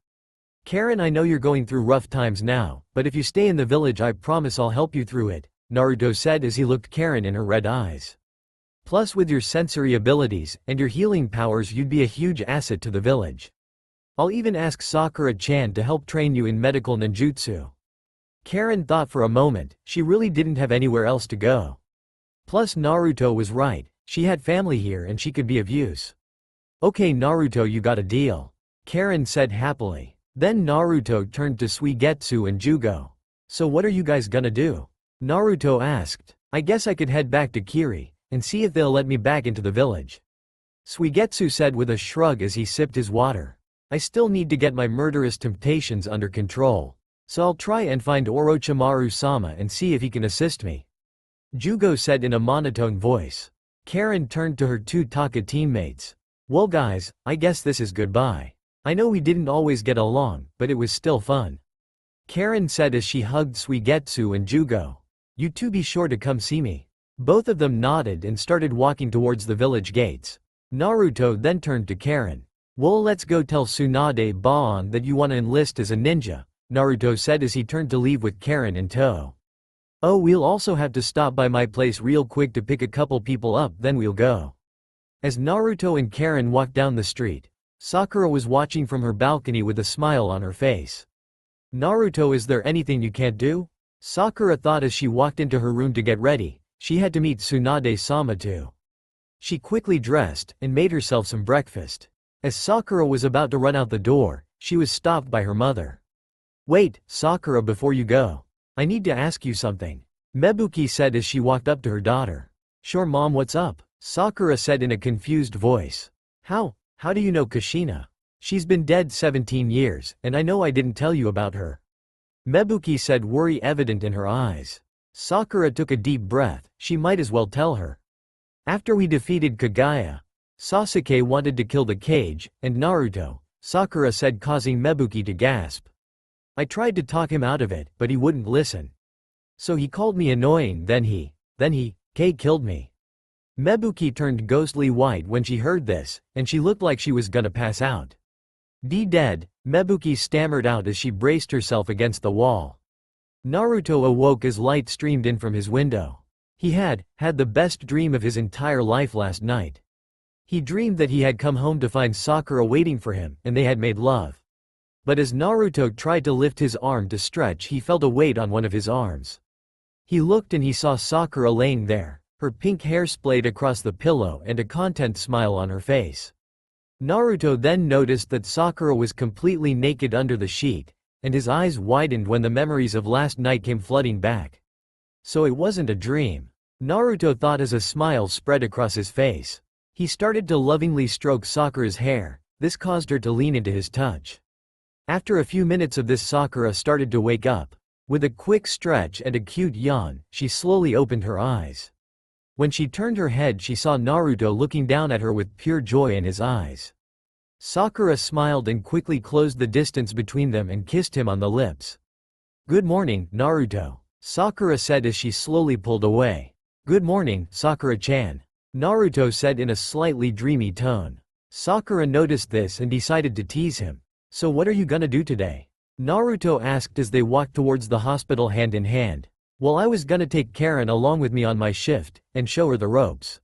Speaker 1: Karen, I know you're going through rough times now, but if you stay in the village I promise I'll help you through it, Naruto said as he looked Karen in her red eyes. Plus with your sensory abilities, and your healing powers you'd be a huge asset to the village. I'll even ask Sakura-chan to help train you in medical ninjutsu. Karen thought for a moment, she really didn't have anywhere else to go. Plus Naruto was right, she had family here and she could be of use. Okay Naruto, you got a deal. Karen said happily. Then Naruto turned to Suigetsu and Jugo. So what are you guys gonna do? Naruto asked. I guess I could head back to Kiri, and see if they'll let me back into the village. Suigetsu said with a shrug as he sipped his water. I still need to get my murderous temptations under control. So I'll try and find Orochimaru-sama and see if he can assist me. Jugo said in a monotone voice. Karen turned to her two Taka teammates. Well guys, I guess this is goodbye. I know we didn't always get along, but it was still fun. Karen said as she hugged Suigetsu and Jugo. You two be sure to come see me. Both of them nodded and started walking towards the village gates. Naruto then turned to Karen. Well, let's go tell Tsunade Baan that you want to enlist as a ninja, Naruto said as he turned to leave with Karen in tow. Oh, we'll also have to stop by my place real quick to pick a couple people up, then we'll go. As Naruto and Karen walked down the street, Sakura was watching from her balcony with a smile on her face. Naruto, is there anything you can't do? Sakura thought as she walked into her room to get ready, she had to meet Tsunade-sama too. She quickly dressed, and made herself some breakfast. As Sakura was about to run out the door, she was stopped by her mother. Wait, Sakura, before you go. I need to ask you something, Mebuki said as she walked up to her daughter. Sure mom, what's up? Sakura said in a confused voice. How do you know Kushina? She's been dead 17 years, and I know I didn't tell you about her. Mebuki said, worry evident in her eyes. Sakura took a deep breath, she might as well tell her. After we defeated Kagaya, Sasuke wanted to kill the Kage, and Naruto, Sakura said, causing Mebuki to gasp. I tried to talk him out of it, but he wouldn't listen. So he called me annoying, then he killed me. Mebuki turned ghostly white when she heard this, and she looked like she was gonna pass out. Dead, Mebuki stammered out as she braced herself against the wall. Naruto awoke as light streamed in from his window. He had the best dream of his entire life last night. He dreamed that he had come home to find Sakura waiting for him, and they had made love. But as Naruto tried to lift his arm to stretch, he felt a weight on one of his arms. He looked and he saw Sakura laying there, her pink hair splayed across the pillow and a content smile on her face. Naruto then noticed that Sakura was completely naked under the sheet, and his eyes widened when the memories of last night came flooding back. So it wasn't a dream, Naruto thought as a smile spread across his face. He started to lovingly stroke Sakura's hair, this caused her to lean into his touch. After a few minutes of this, Sakura started to wake up. With a quick stretch and a cute yawn, she slowly opened her eyes. When she turned her head, she saw Naruto looking down at her with pure joy in his eyes. Sakura smiled and quickly closed the distance between them and kissed him on the lips. Good morning, Naruto, Sakura said as she slowly pulled away. Good morning, Sakura-chan, Naruto said in a slightly dreamy tone. Sakura noticed this and decided to tease him. So what are you gonna do today? Naruto asked as they walked towards the hospital hand in hand. Well, I was gonna take Karen along with me on my shift, and show her the ropes.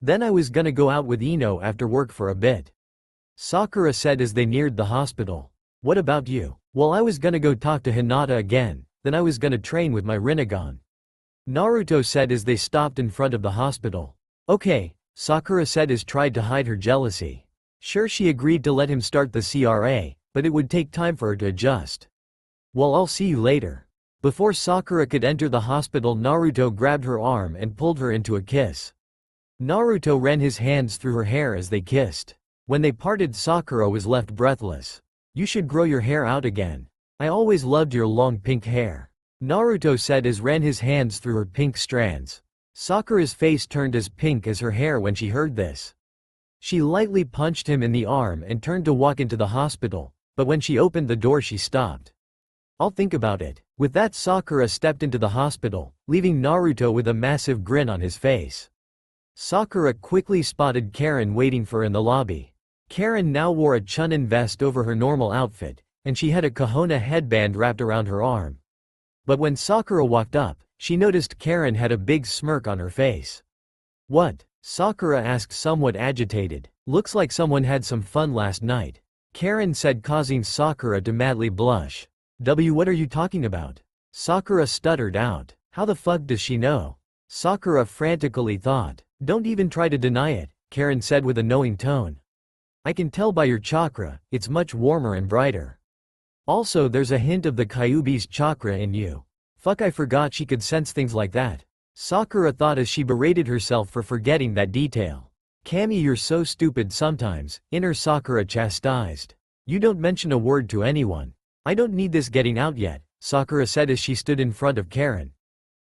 Speaker 1: Then I was gonna go out with Ino after work for a bit, Sakura said as they neared the hospital. What about you? Well, I was gonna go talk to Hinata again, then I was gonna train with my Rinnegan, Naruto said as they stopped in front of the hospital. Okay, Sakura said as tried to hide her jealousy. Sure, she agreed to let him start the CRA, but it would take time for her to adjust. Well, I'll see you later. Before Sakura could enter the hospital, Naruto grabbed her arm and pulled her into a kiss. Naruto ran his hands through her hair as they kissed. When they parted, Sakura was left breathless. You should grow your hair out again. I always loved your long pink hair, Naruto said as ran his hands through her pink strands. Sakura's face turned as pink as her hair when she heard this. She lightly punched him in the arm and turned to walk into the hospital, but when she opened the door she stopped. "I'll think about it." With that, Sakura stepped into the hospital, leaving Naruto with a massive grin on his face. Sakura quickly spotted Karen waiting for her in the lobby. Karen now wore a Chunin vest over her normal outfit, and she had a Kahona headband wrapped around her arm. But when Sakura walked up, she noticed Karen had a big smirk on her face. "What?" Sakura asked, somewhat agitated. "Looks like someone had some fun last night," Karen said, causing Sakura to madly blush. What are you talking about?" Sakura stuttered out. How the fuck does she know? Sakura frantically thought. "Don't even try to deny it," Karen said with a knowing tone. "I can tell by your chakra, it's much warmer and brighter. Also, there's a hint of the Kyuubi's chakra in you." Fuck, I forgot she could sense things like that. Sakura thought as she berated herself for forgetting that detail. "Kami, you're so stupid sometimes," inner Sakura chastised. "You don't mention a word to anyone." "I don't need this getting out yet," Sakura said as she stood in front of Karen.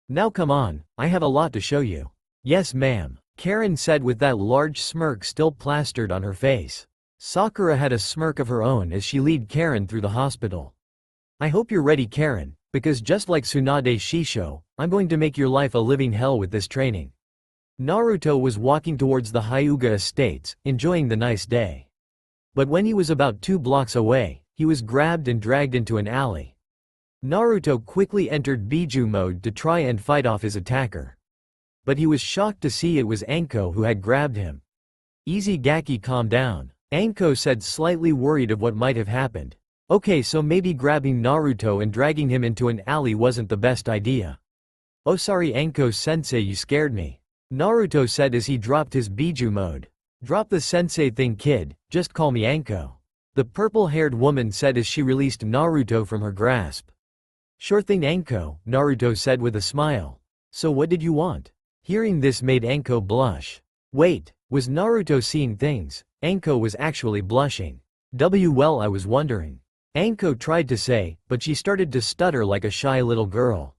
Speaker 1: "Now come on, I have a lot to show you." "Yes ma'am," Karen said with that large smirk still plastered on her face. Sakura had a smirk of her own as she led Karen through the hospital. "I hope you're ready, Karen, because just like Tsunade Shisho, I'm going to make your life a living hell with this training." Naruto was walking towards the Hyuga estates, enjoying the nice day. But when he was about 2 blocks away, he was grabbed and dragged into an alley. Naruto quickly entered Biju mode to try and fight off his attacker. But he was shocked to see it was Anko who had grabbed him. "Easy Gaki, calm down," Anko said, slightly worried of what might have happened. "Okay, so maybe grabbing Naruto and dragging him into an alley wasn't the best idea." "Oh sorry Anko-sensei, you scared me," Naruto said as he dropped his Biju mode. "Drop the sensei thing, kid, just call me Anko," the purple-haired woman said as she released Naruto from her grasp. "Sure thing Anko," Naruto said with a smile. "So what did you want?" Hearing this made Anko blush. Wait, was Naruto seeing things? Anko was actually blushing. Well, I was wondering," Anko tried to say, but she started to stutter like a shy little girl.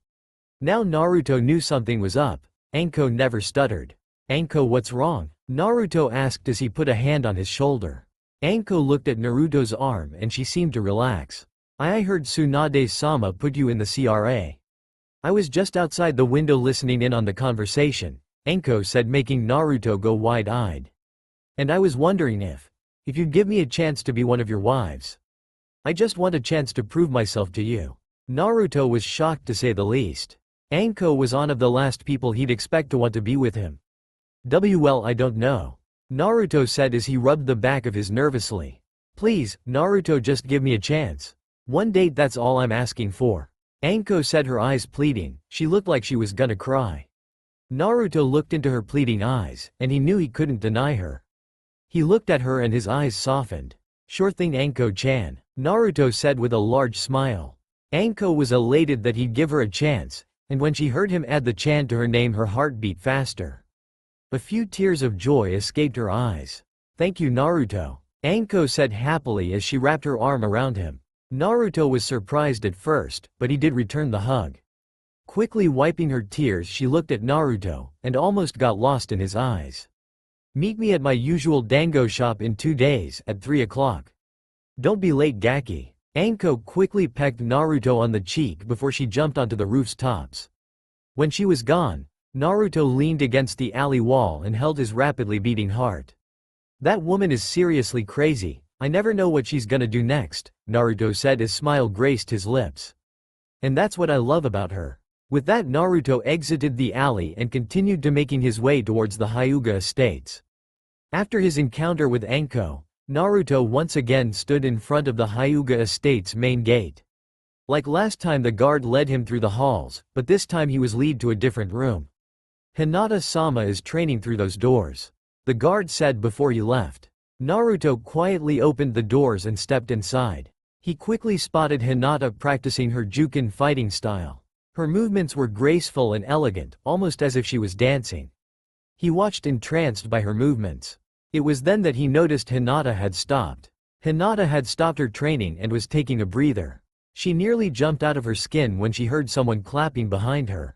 Speaker 1: Now Naruto knew something was up. Anko never stuttered. "Anko, what's wrong?" Naruto asked as he put a hand on his shoulder. Anko looked at Naruto's arm and she seemed to relax. I heard Tsunade-sama put you in the CRA." "I was just outside the window listening in on the conversation," Anko said, making Naruto go wide-eyed. "And I was wondering if you'd give me a chance to be one of your wives. I just want a chance to prove myself to you." Naruto was shocked to say the least. Anko was one of the last people he'd expect to want to be with him. Well, I don't know," Naruto said as he rubbed the back of his nervously. "Please, Naruto, just give me a chance. One date, that's all I'm asking for." Anko said, her eyes pleading. She looked like she was gonna cry. Naruto looked into her pleading eyes, and he knew he couldn't deny her. He looked at her and his eyes softened. "Sure thing Anko-chan," Naruto said with a large smile. Anko was elated that he'd give her a chance, and when she heard him add the chan to her name her heart beat faster. A few tears of joy escaped her eyes. "Thank you Naruto," Anko said happily as she wrapped her arm around him. Naruto was surprised at first, but he did return the hug. Quickly wiping her tears, she looked at Naruto, and almost got lost in his eyes. "Meet me at my usual dango shop in 2 days, at 3 o'clock. Don't be late Gaki." Anko quickly pecked Naruto on the cheek before she jumped onto the roof's tops. When she was gone, Naruto leaned against the alley wall and held his rapidly beating heart. "That woman is seriously crazy. I never know what she's gonna do next," Naruto said as smile graced his lips. "And that's what I love about her." With that, Naruto exited the alley and continued to making his way towards the Hyuga estates. After his encounter with Anko, Naruto once again stood in front of the Hyuga estate's main gate. Like last time, the guard led him through the halls, but this time he was led to a different room. "Hinata-sama is training through those doors," the guard said before he left. Naruto quietly opened the doors and stepped inside. He quickly spotted Hinata practicing her Juken fighting style. Her movements were graceful and elegant, almost as if she was dancing. He watched entranced by her movements. It was then that he noticed Hinata had stopped. Hinata had stopped her training and was taking a breather. She nearly jumped out of her skin when she heard someone clapping behind her.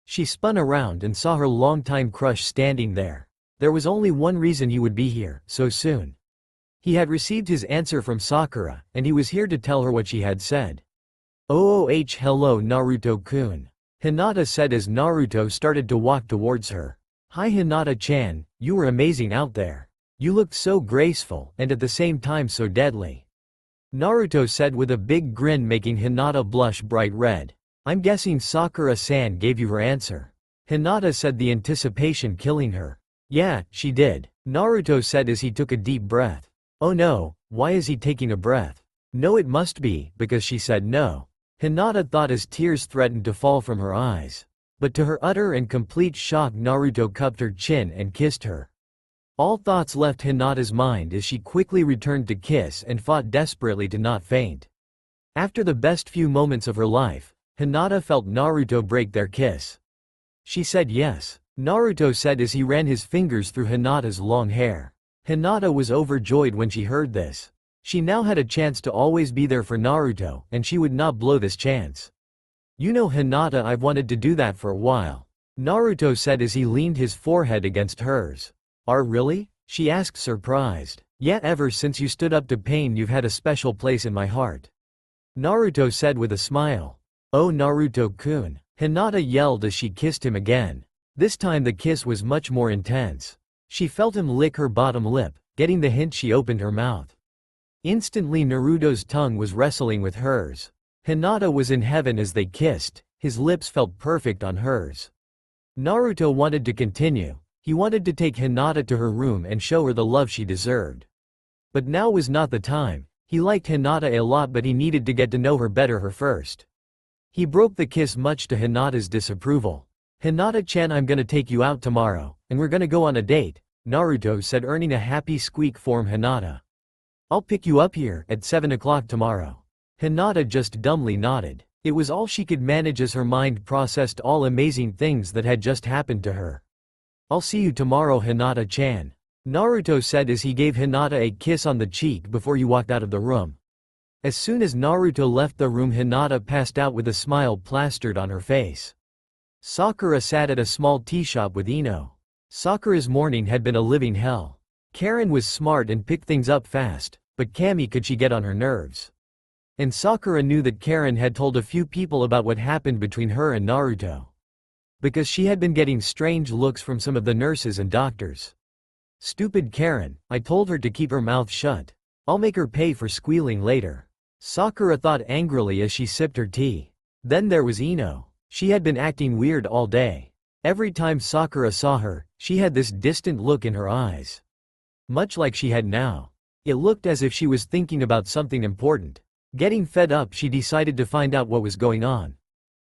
Speaker 1: She spun around and saw her longtime crush standing there. There was only one reason he would be here so soon. He had received his answer from Sakura, and he was here to tell her what she had said. "Oh, hello Naruto-kun," Hinata said as Naruto started to walk towards her. "Hi Hinata-chan, you were amazing out there. You looked so graceful, and at the same time so deadly," Naruto said with a big grin making Hinata blush bright red. "I'm guessing Sakura-san gave you her answer," Hinata said, the anticipation killing her. "Yeah, she did," Naruto said as he took a deep breath. "Oh no, why is he taking a breath? No, it must be because she said no," Hinata thought as tears threatened to fall from her eyes. But to her utter and complete shock, Naruto cupped her chin and kissed her. All thoughts left Hinata's mind as she quickly returned to kiss and fought desperately to not faint. After the best few moments of her life, Hinata felt Naruto break their kiss. "She said yes," Naruto said as he ran his fingers through Hinata's long hair. Hinata was overjoyed when she heard this. She now had a chance to always be there for Naruto, and she would not blow this chance. "You know Hinata, I've wanted to do that for a while," Naruto said as he leaned his forehead against hers. Really?" she asked surprised. "Yeah, ever since you stood up to Pain you've had a special place in my heart," Naruto said with a smile. "Oh Naruto-kun," Hinata yelled as she kissed him again. This time the kiss was much more intense. She felt him lick her bottom lip, getting the hint she opened her mouth. Instantly Naruto's tongue was wrestling with hers. Hinata was in heaven as they kissed, his lips felt perfect on hers. Naruto wanted to continue. He wanted to take Hinata to her room and show her the love she deserved. But now was not the time. He liked Hinata a lot, but he needed to get to know her better first. He broke the kiss much to Hinata's disapproval. "Hinata-chan, I'm gonna take you out tomorrow, and we're gonna go on a date," Naruto said, earning a happy squeak from Hinata. "I'll pick you up here at 7 o'clock tomorrow." Hinata just dumbly nodded. It was all she could manage as her mind processed all amazing things that had just happened to her. "I'll see you tomorrow Hinata-chan," Naruto said as he gave Hinata a kiss on the cheek before he walked out of the room. As soon as Naruto left the room, Hinata passed out with a smile plastered on her face. Sakura sat at a small tea shop with Ino. Sakura's morning had been a living hell. Karen was smart and picked things up fast, but Kami could she get on her nerves. And Sakura knew that Karen had told a few people about what happened between her and Naruto. Because she had been getting strange looks from some of the nurses and doctors. "Stupid Karen, I told her to keep her mouth shut. I'll make her pay for squealing later," Sakura thought angrily as she sipped her tea. Then there was Ino. She had been acting weird all day. Every time Sakura saw her, she had this distant look in her eyes. Much like she had now. It looked as if she was thinking about something important. Getting fed up, she decided to find out what was going on.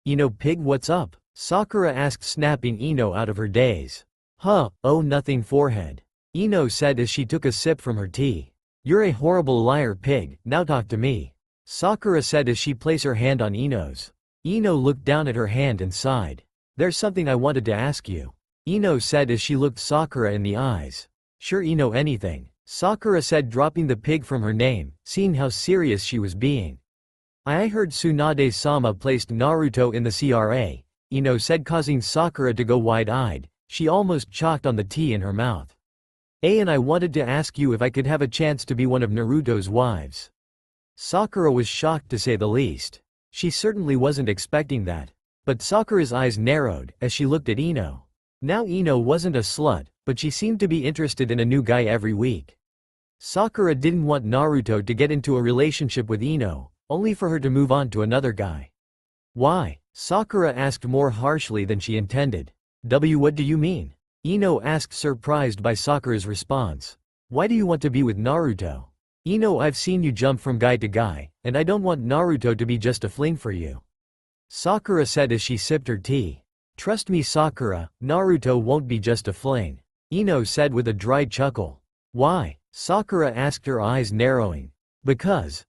Speaker 1: "Ino pig, what's up?" Sakura asked, snapping Ino out of her daze. Oh nothing forehead," Ino said as she took a sip from her tea. "You're a horrible liar pig, now talk to me," Sakura said as she placed her hand on Ino's. Ino looked down at her hand and sighed. "There's something I wanted to ask you," Ino said as she looked Sakura in the eyes. "Sure Ino, anything," Sakura said, dropping the pig from her name, seeing how serious she was being. "I heard Tsunade-sama placed Naruto in the CRA," Ino said, causing Sakura to go wide-eyed. She almost choked on the tea in her mouth. And I wanted to ask you if I could have a chance to be one of Naruto's wives." Sakura was shocked to say the least. She certainly wasn't expecting that. But Sakura's eyes narrowed as she looked at Ino. Now Ino wasn't a slut, but she seemed to be interested in a new guy every week. Sakura didn't want Naruto to get into a relationship with Ino, only for her to move on to another guy. "Why?" Sakura asked more harshly than she intended. What do you mean?" Ino asked, surprised by Sakura's response. "Why do you want to be with Naruto?" "Ino, I've seen you jump from guy to guy, and I don't want Naruto to be just a fling for you," Sakura said as she sipped her tea. "Trust me Sakura, Naruto won't be just a fling," Ino said with a dry chuckle. "Why?" Sakura asked, her eyes narrowing. Because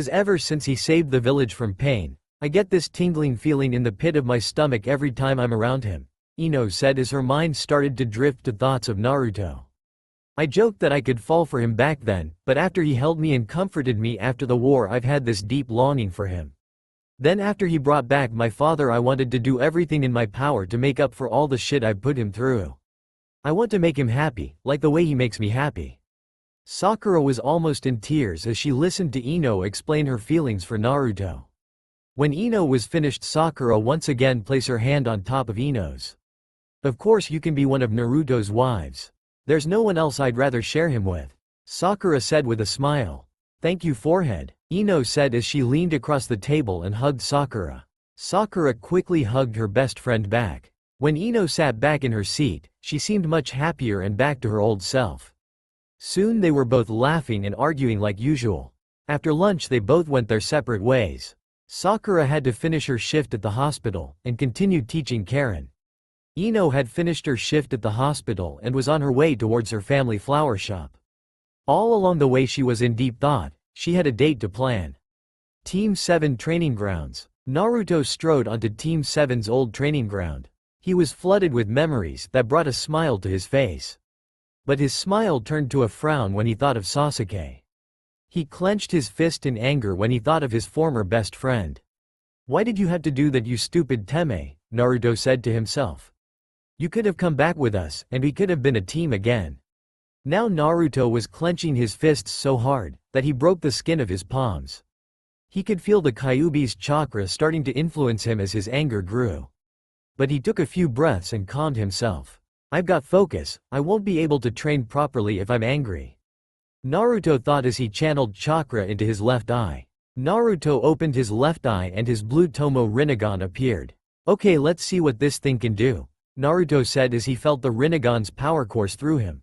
Speaker 1: ever since he saved the village from pain, I get this tingling feeling in the pit of my stomach every time I'm around him," Ino said as her mind started to drift to thoughts of Naruto. "I joked that I could fall for him back then, but after he held me and comforted me after the war, I've had this deep longing for him. Then after he brought back my father, I wanted to do everything in my power to make up for all the shit I've put him through." I want to make him happy, like the way he makes me happy." Sakura was almost in tears as she listened to Ino explain her feelings for Naruto. When Ino was finished, Sakura once again placed her hand on top of Ino's. "Of course you can be one of Naruto's wives. There's no one else I'd rather share him with," Sakura said with a smile. "Thank you, forehead," Ino said as she leaned across the table and hugged Sakura. Sakura quickly hugged her best friend back. When Ino sat back in her seat, she seemed much happier and back to her old self. Soon they were both laughing and arguing like usual. After lunch they both went their separate ways. Sakura had to finish her shift at the hospital, and continued teaching Karen. Ino had finished her shift at the hospital and was on her way towards her family flower shop. All along the way she was in deep thought. She had a date to plan. Team 7 training grounds. Naruto strode onto Team 7's old training ground. He was flooded with memories that brought a smile to his face. But his smile turned to a frown when he thought of Sasuke. He clenched his fist in anger when he thought of his former best friend. "Why did you have to do that, you stupid Teme?" Naruto said to himself. "You could have come back with us, and we could have been a team again." Now Naruto was clenching his fists so hard that he broke the skin of his palms. He could feel the Kyuubi's chakra starting to influence him as his anger grew. But he took a few breaths and calmed himself. "I've got focus, I won't be able to train properly if I'm angry," Naruto thought as he channeled chakra into his left eye. Naruto opened his left eye and his blue Tomo Rinnegan appeared. "Okay, let's see what this thing can do," Naruto said as he felt the Rinnegan's power course through him.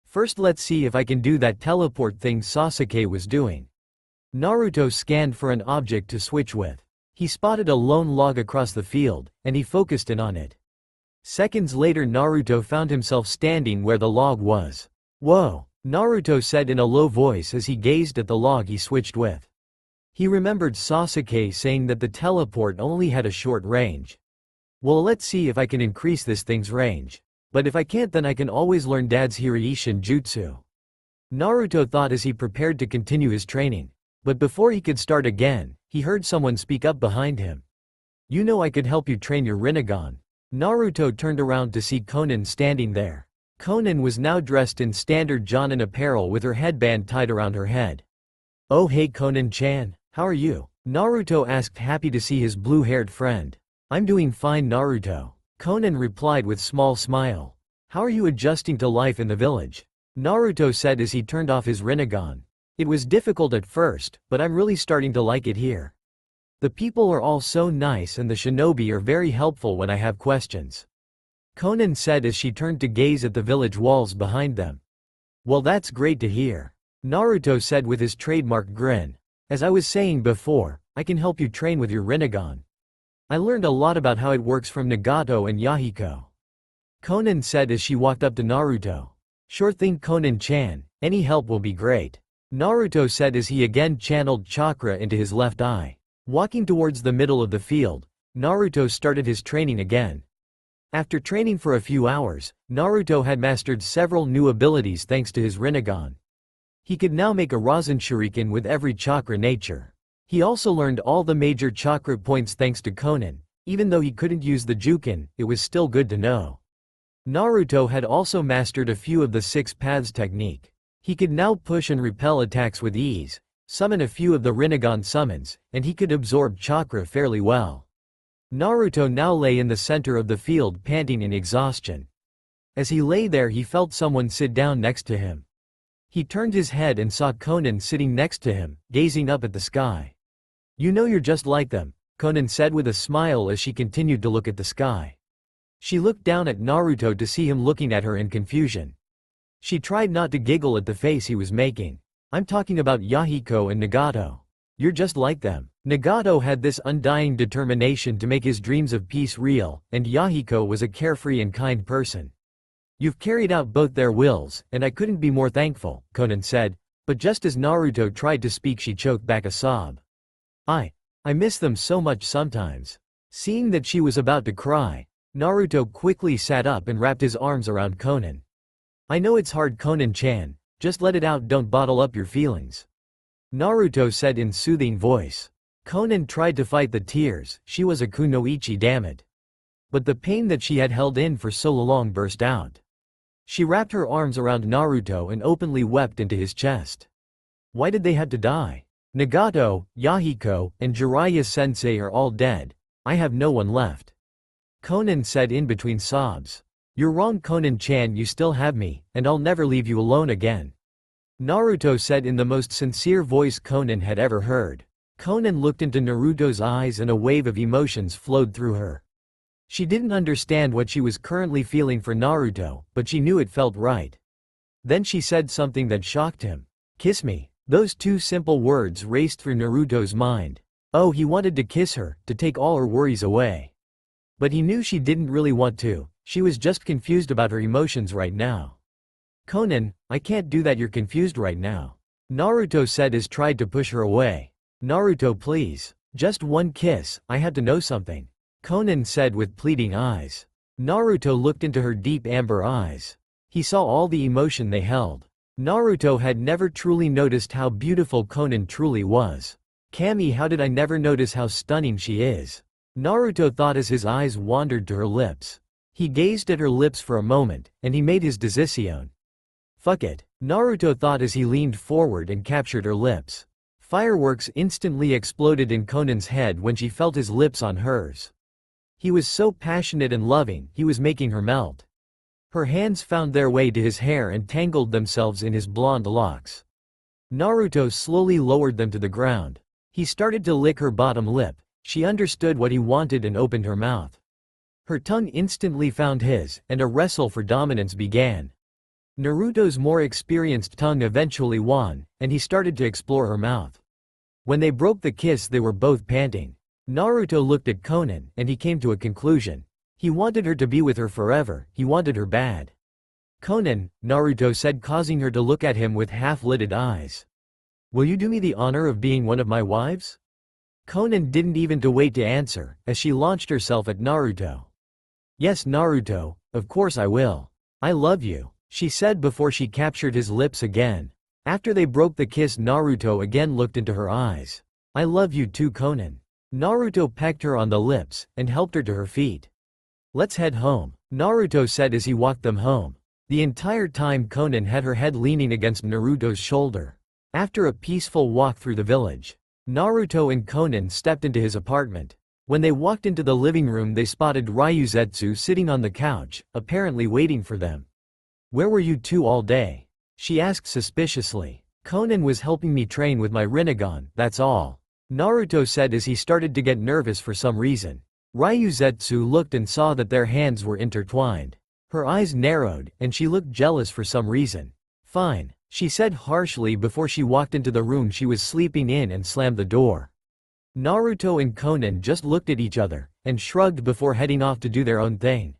Speaker 1: "First let's see if I can do that teleport thing Sasuke was doing." Naruto scanned for an object to switch with. He spotted a lone log across the field, and he focused in on it. Seconds later Naruto found himself standing where the log was. "Whoa," Naruto said in a low voice as he gazed at the log he switched with. He remembered Sasuke saying that the teleport only had a short range. "Well, let's see if I can increase this thing's range. But if I can't, then I can always learn Dad's Hiraishin Jutsu," Naruto thought as he prepared to continue his training. But before he could start again, he heard someone speak up behind him. "You know I could help you train your Rinnegan." Naruto turned around to see Konan standing there. Konan was now dressed in standard Jonin apparel with her headband tied around her head. "Oh hey Konan-chan, how are you?" Naruto asked, happy to see his blue-haired friend. "I'm doing fine, Naruto," Konan replied with small smile. "How are you adjusting to life in the village?" Naruto said as he turned off his Rinnegan. "It was difficult at first, but I'm really starting to like it here. The people are all so nice and the shinobi are very helpful when I have questions," Konan said as she turned to gaze at the village walls behind them. "Well, that's great to hear," Naruto said with his trademark grin. "As I was saying before, I can help you train with your Rinnegan. I learned a lot about how it works from Nagato and Yahiko," Konan said as she walked up to Naruto. "Sure thing, Konan-chan, any help will be great," Naruto said as he again channeled chakra into his left eye. Walking towards the middle of the field, Naruto started his training again. After training for a few hours, Naruto had mastered several new abilities thanks to his Rinnegan. He could now make a Rasen Shuriken with every chakra nature. He also learned all the major chakra points thanks to Konan. Even though he couldn't use the Juken, it was still good to know. Naruto had also mastered a few of the 6 paths technique. He could now push and repel attacks with ease, summon a few of the Rinnegan summons, and he could absorb chakra fairly well. Naruto now lay in the center of the field panting in exhaustion. As he lay there he felt someone sit down next to him. He turned his head and saw Konan sitting next to him, gazing up at the sky. "You know you're just like them," Konan said with a smile as she continued to look at the sky. She looked down at Naruto to see him looking at her in confusion. She tried not to giggle at the face he was making. "I'm talking about Yahiko and Nagato. You're just like them." Nagato had this undying determination to make his dreams of peace real, and Yahiko was a carefree and kind person. "You've carried out both their wills, and I couldn't be more thankful," Konan said, but just as Naruto tried to speak she choked back a sob. I miss them so much sometimes." Seeing that she was about to cry, Naruto quickly sat up and wrapped his arms around Konan. "I know it's hard, Konan-chan, just let it out, don't bottle up your feelings," Naruto said in soothing voice. Konan tried to fight the tears, she was a kunoichi, damn it. But the pain that she had held in for so long burst out. She wrapped her arms around Naruto and openly wept into his chest. Why did they have to die? Nagato, Yahiko, and Jiraiya-sensei are all dead. I have no one left. Konan said in between sobs. You're wrong, Konan-chan, you still have me, and I'll never leave you alone again. Naruto said in the most sincere voice Konan had ever heard. Konan looked into Naruto's eyes and a wave of emotions flowed through her. She didn't understand what she was currently feeling for Naruto, but she knew it felt right. Then she said something that shocked him. Kiss me. Those two simple words raced through Naruto's mind. Oh, he wanted to kiss her, to take all her worries away. But he knew she didn't really want to, she was just confused about her emotions right now. Konan, I can't do that, you're confused right now. Naruto said as tried to push her away. Naruto, please. Just one kiss, I had to know something. Konan said with pleading eyes. Naruto looked into her deep amber eyes. He saw all the emotion they held. Naruto had never truly noticed how beautiful Konan truly was. Kami, how did I never notice how stunning she is? Naruto thought as his eyes wandered to her lips. He gazed at her lips for a moment, and he made his decision. Fuck it. Naruto thought as he leaned forward and captured her lips. Fireworks instantly exploded in Konan's head when she felt his lips on hers. He was so passionate and loving, he was making her melt. Her hands found their way to his hair and tangled themselves in his blonde locks. Naruto slowly lowered them to the ground. He started to lick her bottom lip. She understood what he wanted and opened her mouth. Her tongue instantly found his, and a wrestle for dominance began. Naruto's more experienced tongue eventually won, and he started to explore her mouth. When they broke the kiss, they were both panting. Naruto looked at Konan, and he came to a conclusion. He wanted her to be with her forever, he wanted her bad. Konan, Naruto said, causing her to look at him with half-lidded eyes. Will you do me the honor of being one of my wives? Konan didn't even wait to answer, as she launched herself at Naruto. Yes, Naruto, of course I will. I love you, she said before she captured his lips again. After they broke the kiss, Naruto again looked into her eyes. I love you too, Konan. Naruto pecked her on the lips, and helped her to her feet. Let's head home, Naruto said as he walked them home. The entire time Konan had her head leaning against Naruto's shoulder. After a peaceful walk through the village, Naruto and Konan stepped into his apartment. When they walked into the living room, they spotted Ryuzetsu sitting on the couch, apparently waiting for them. Where were you two all day? She asked suspiciously. Konan was helping me train with my Rinnegan, that's all. Naruto said as he started to get nervous for some reason. Ryuzetsu looked and saw that their hands were intertwined. Her eyes narrowed, and she looked jealous for some reason. Fine, she said harshly before she walked into the room she was sleeping in and slammed the door. Naruto and Konan just looked at each other, and shrugged before heading off to do their own thing.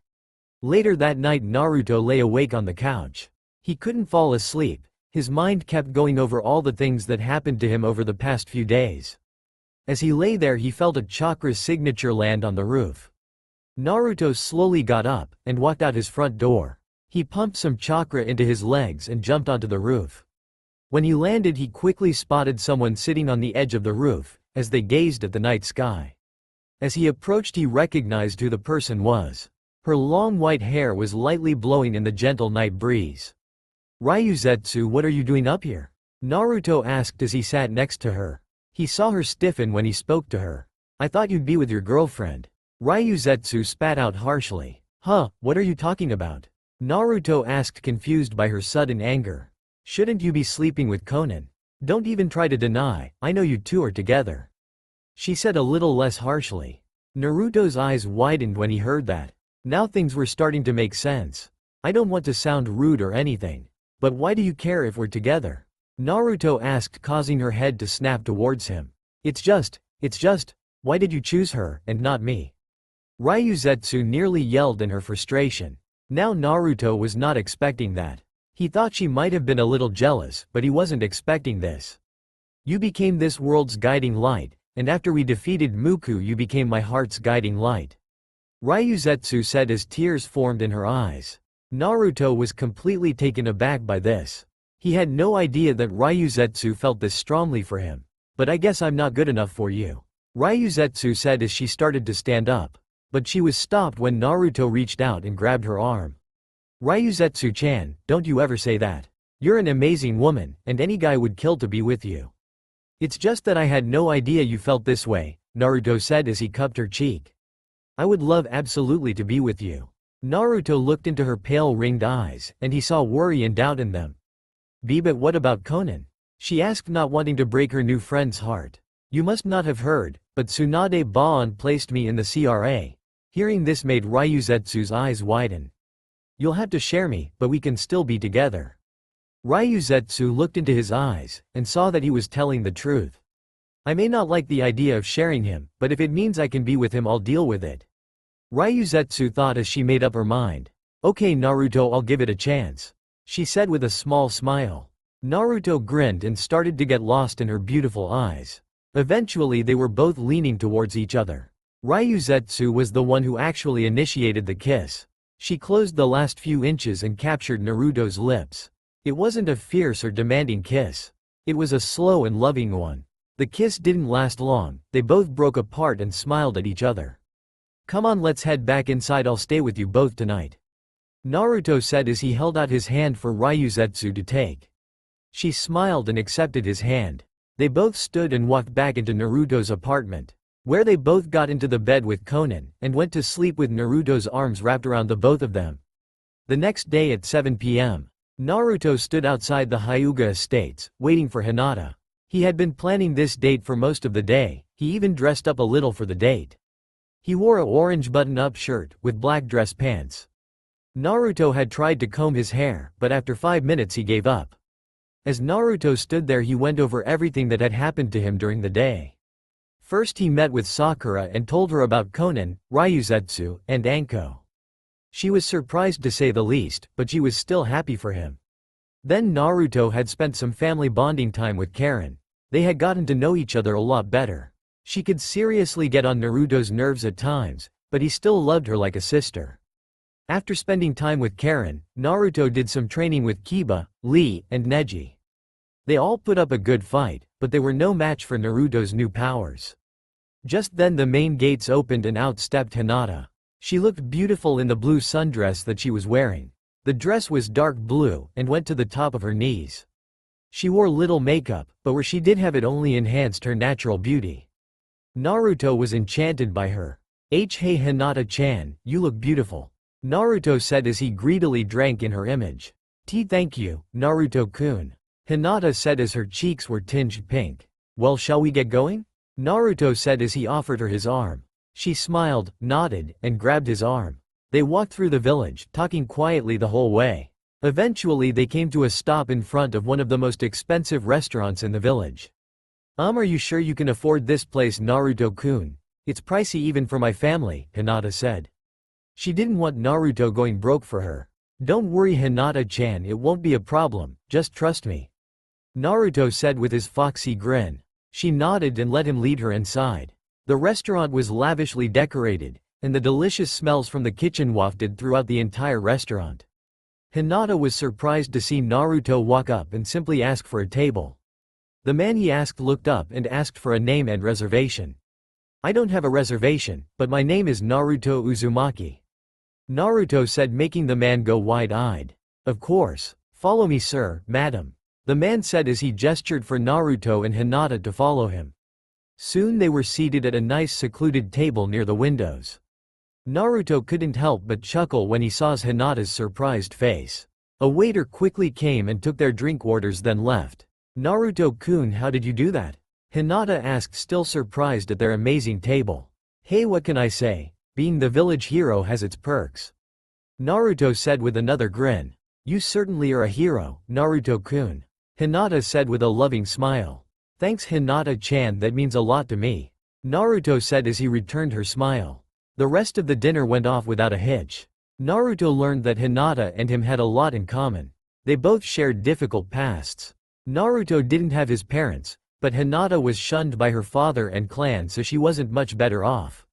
Speaker 1: Later that night, Naruto lay awake on the couch. He couldn't fall asleep, his mind kept going over all the things that happened to him over the past few days. As he lay there, he felt a chakra signature land on the roof. Naruto slowly got up, and walked out his front door. He pumped some chakra into his legs and jumped onto the roof. When he landed, he quickly spotted someone sitting on the edge of the roof, as they gazed at the night sky. As he approached, he recognized who the person was. Her long white hair was lightly blowing in the gentle night breeze. Ryuzetsu, what are you doing up here? Naruto asked as he sat next to her. He saw her stiffen when he spoke to her. I thought you'd be with your girlfriend. Ryuzetsu spat out harshly. Huh, what are you talking about? Naruto asked, confused by her sudden anger. Shouldn't you be sleeping with Konan? Don't even try to deny, I know you two are together. She said a little less harshly. Naruto's eyes widened when he heard that. Now things were starting to make sense. I don't want to sound rude or anything, but why do you care if we're together? Naruto asked, causing her head to snap towards him. It's just, why did you choose her, and not me? Ryuzetsu nearly yelled in her frustration. Now Naruto was not expecting that. He thought she might have been a little jealous, but he wasn't expecting this. You became this world's guiding light, and after we defeated Muku you became my heart's guiding light. Ryuzetsu said as tears formed in her eyes. Naruto was completely taken aback by this. He had no idea that Ryuzetsu felt this strongly for him. But I guess I'm not good enough for you. Ryuzetsu said as she started to stand up. But she was stopped when Naruto reached out and grabbed her arm. Ryuzetsu-chan, don't you ever say that. You're an amazing woman, and any guy would kill to be with you. It's just that I had no idea you felt this way, Naruto said as he cupped her cheek. I would love absolutely to be with you. Naruto looked into her pale ringed eyes, and he saw worry and doubt in them. But what about Konan? She asked, not wanting to break her new friend's heart. You must not have heard, but Tsunade Baon placed me in the CRA. Hearing this made Ryuzetsu's eyes widen. You'll have to share me, but we can still be together. Ryuzetsu looked into his eyes, and saw that he was telling the truth. I may not like the idea of sharing him, but if it means I can be with him, I'll deal with it. Ryuzetsu thought as she made up her mind. Okay Naruto, I'll give it a chance, she said with a small smile. Naruto grinned and started to get lost in her beautiful eyes. Eventually they were both leaning towards each other. Ryuzetsu was the one who actually initiated the kiss. She closed the last few inches and captured Naruto's lips. It wasn't a fierce or demanding kiss. It was a slow and loving one. The kiss didn't last long, they both broke apart and smiled at each other. Come on, let's head back inside, I'll stay with you both tonight, Naruto said as he held out his hand for Ryuzetsu to take. She smiled and accepted his hand. They both stood and walked back into Naruto's apartment, where they both got into the bed with Konan, and went to sleep with Naruto's arms wrapped around the both of them. The next day at 7 p.m., Naruto stood outside the Hyuga estates, waiting for Hinata. He had been planning this date for most of the day, he even dressed up a little for the date. He wore a orange button-up shirt, with black dress pants. Naruto had tried to comb his hair, but after 5 minutes he gave up. As Naruto stood there, he went over everything that had happened to him during the day. First he met with Sakura and told her about Konan, Ryuzetsu, and Anko. She was surprised to say the least, but she was still happy for him. Then Naruto had spent some family bonding time with Karen. They had gotten to know each other a lot better. She could seriously get on Naruto's nerves at times, but he still loved her like a sister. After spending time with Karen, Naruto did some training with Kiba, Lee, and Neji. They all put up a good fight, but they were no match for Naruto's new powers. Just then the main gates opened and out stepped Hinata. She looked beautiful in the blue sundress that she was wearing. The dress was dark blue and went to the top of her knees. She wore little makeup, but where she did have it only enhanced her natural beauty. Naruto was enchanted by her. Hey Hinata-chan, you look beautiful, Naruto said as he greedily drank in her image. Thank you, Naruto-kun, Hinata said as her cheeks were tinged pink. Well, shall we get going? Naruto said as he offered her his arm. She smiled, nodded, and grabbed his arm. They walked through the village, talking quietly the whole way. Eventually they came to a stop in front of one of the most expensive restaurants in the village. Are you sure you can afford this place, Naruto-kun? It's pricey even for my family, Hinata said. She didn't want Naruto going broke for her. Don't worry Hinata-chan, it won't be a problem, just trust me, Naruto said with his foxy grin. She nodded and let him lead her inside. The restaurant was lavishly decorated, and the delicious smells from the kitchen wafted throughout the entire restaurant. Hinata was surprised to see Naruto walk up and simply ask for a table. The man he asked looked up and asked for a name and reservation. I don't have a reservation, but my name is Naruto Uzumaki, Naruto said, making the man go wide-eyed. Of course. Follow me, sir, madam, the man said as he gestured for Naruto and Hinata to follow him. Soon they were seated at a nice secluded table near the windows. Naruto couldn't help but chuckle when he saw Hinata's surprised face. A waiter quickly came and took their drink orders, then left. Naruto-kun, how did you do that? Hinata asked, still surprised at their amazing table. Hey, what can I say? Being the village hero has its perks, Naruto said with another grin. You certainly are a hero, Naruto-kun, Hinata said with a loving smile. Thanks Hinata-chan, that means a lot to me, Naruto said as he returned her smile. The rest of the dinner went off without a hitch. Naruto learned that Hinata and him had a lot in common. They both shared difficult pasts. Naruto didn't have his parents, but Hinata was shunned by her father and clan, so she wasn't much better off.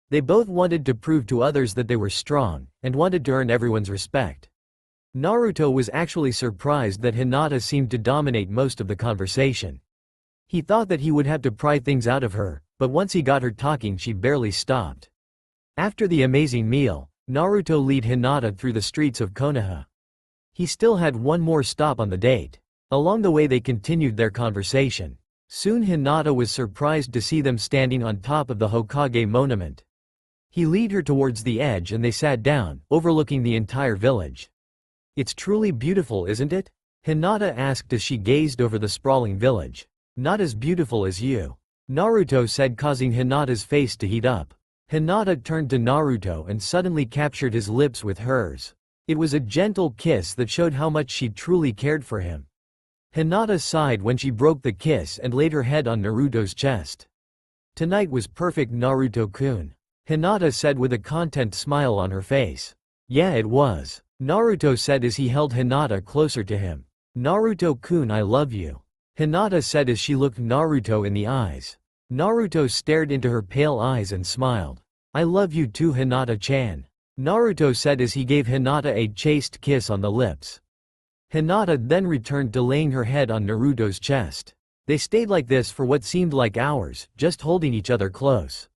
Speaker 1: They both wanted to prove to others that they were strong, and wanted to earn everyone's respect. Naruto was actually surprised that Hinata seemed to dominate most of the conversation. He thought that he would have to pry things out of her, but once he got her talking she barely stopped. After the amazing meal, Naruto lead Hinata through the streets of Konoha. He still had one more stop on the date. Along the way they continued their conversation. Soon Hinata was surprised to see them standing on top of the Hokage monument. He led her towards the edge and they sat down, overlooking the entire village. "It's truly beautiful, isn't it?" Hinata asked as she gazed over the sprawling village. "Not as beautiful as you," Naruto said, causing Hinata's face to heat up. Hinata turned to Naruto and suddenly captured his lips with hers. It was a gentle kiss that showed how much she truly cared for him. Hinata sighed when she broke the kiss and laid her head on Naruto's chest. "Tonight was perfect, Naruto-kun," Hinata said with a content smile on her face. "Yeah, it was," Naruto said as he held Hinata closer to him. "Naruto-kun, I love you," Hinata said as she looked Naruto in the eyes. Naruto stared into her pale eyes and smiled. "I love you too, Hinata-chan," Naruto said as he gave Hinata a chaste kiss on the lips. Hinata then returned to laying her head on Naruto's chest. They stayed like this for what seemed like hours, just holding each other close.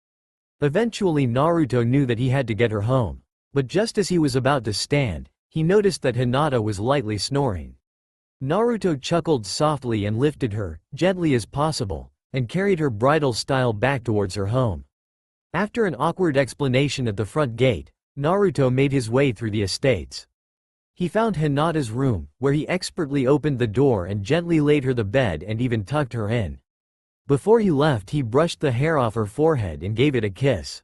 Speaker 1: Eventually Naruto knew that he had to get her home. But just as he was about to stand, he noticed that Hinata was lightly snoring. Naruto chuckled softly and lifted her, gently as possible, and carried her bridal style back towards her home. After an awkward explanation at the front gate, Naruto made his way through the estates. He found Hinata's room, where he expertly opened the door and gently laid her the bed and even tucked her in. Before he left he brushed the hair off her forehead and gave it a kiss.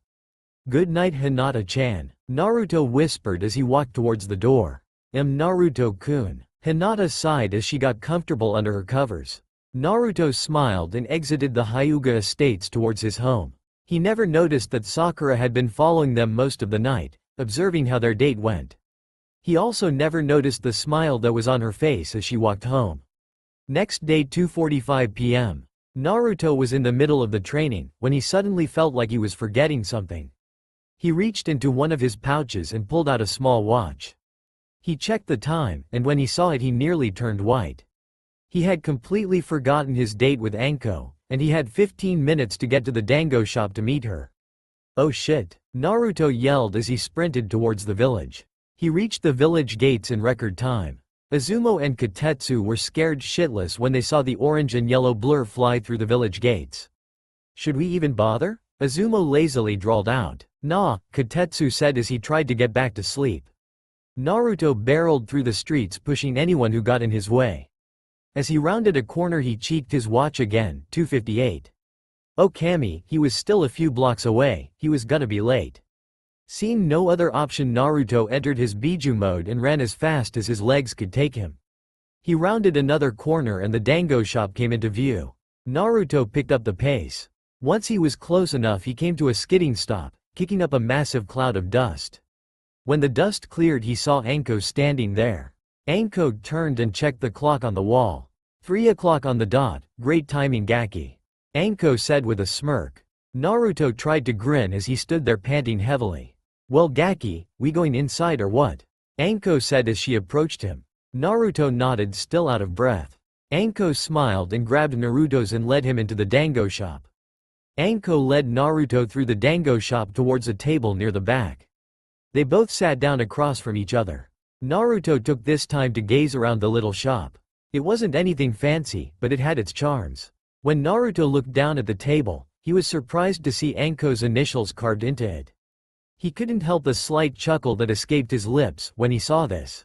Speaker 1: "Good night, Hinata-chan," Naruto whispered as he walked towards the door. Naruto-kun," Hinata sighed as she got comfortable under her covers. Naruto smiled and exited the Hyuga estates towards his home. He never noticed that Sakura had been following them most of the night, observing how their date went. He also never noticed the smile that was on her face as she walked home. Next day, 2:45 p.m. Naruto was in the middle of the training when he suddenly felt like he was forgetting something. He reached into one of his pouches and pulled out a small watch. He checked the time, and when he saw it he nearly turned white. He had completely forgotten his date with Anko, and he had 15 minutes to get to the dango shop to meet her. "Oh shit," Naruto yelled as he sprinted towards the village. He reached the village gates in record time. Izumo and Kotetsu were scared shitless when they saw the orange and yellow blur fly through the village gates. "Should we even bother?" Izumo lazily drawled out. "Nah," Kotetsu said as he tried to get back to sleep. Naruto barreled through the streets pushing anyone who got in his way. As he rounded a corner he cheeked his watch again, 2:58. Oh Kami, he was still a few blocks away, he was gonna be late. Seeing no other option Naruto entered his Biju mode and ran as fast as his legs could take him. He rounded another corner and the dango shop came into view. Naruto picked up the pace. Once he was close enough he came to a skidding stop, kicking up a massive cloud of dust. When the dust cleared he saw Anko standing there. Anko turned and checked the clock on the wall. 3 o'clock on the dot, great timing Gaki, Anko said with a smirk. Naruto tried to grin as he stood there panting heavily. "Well Gaki, we going inside or what?" Anko said as she approached him. Naruto nodded, still out of breath. Anko smiled and grabbed Naruto's and led him into the dango shop. Anko led Naruto through the dango shop towards a table near the back. They both sat down across from each other. Naruto took this time to gaze around the little shop. It wasn't anything fancy, but it had its charms. When Naruto looked down at the table, he was surprised to see Anko's initials carved into it. He couldn't help the slight chuckle that escaped his lips when he saw this.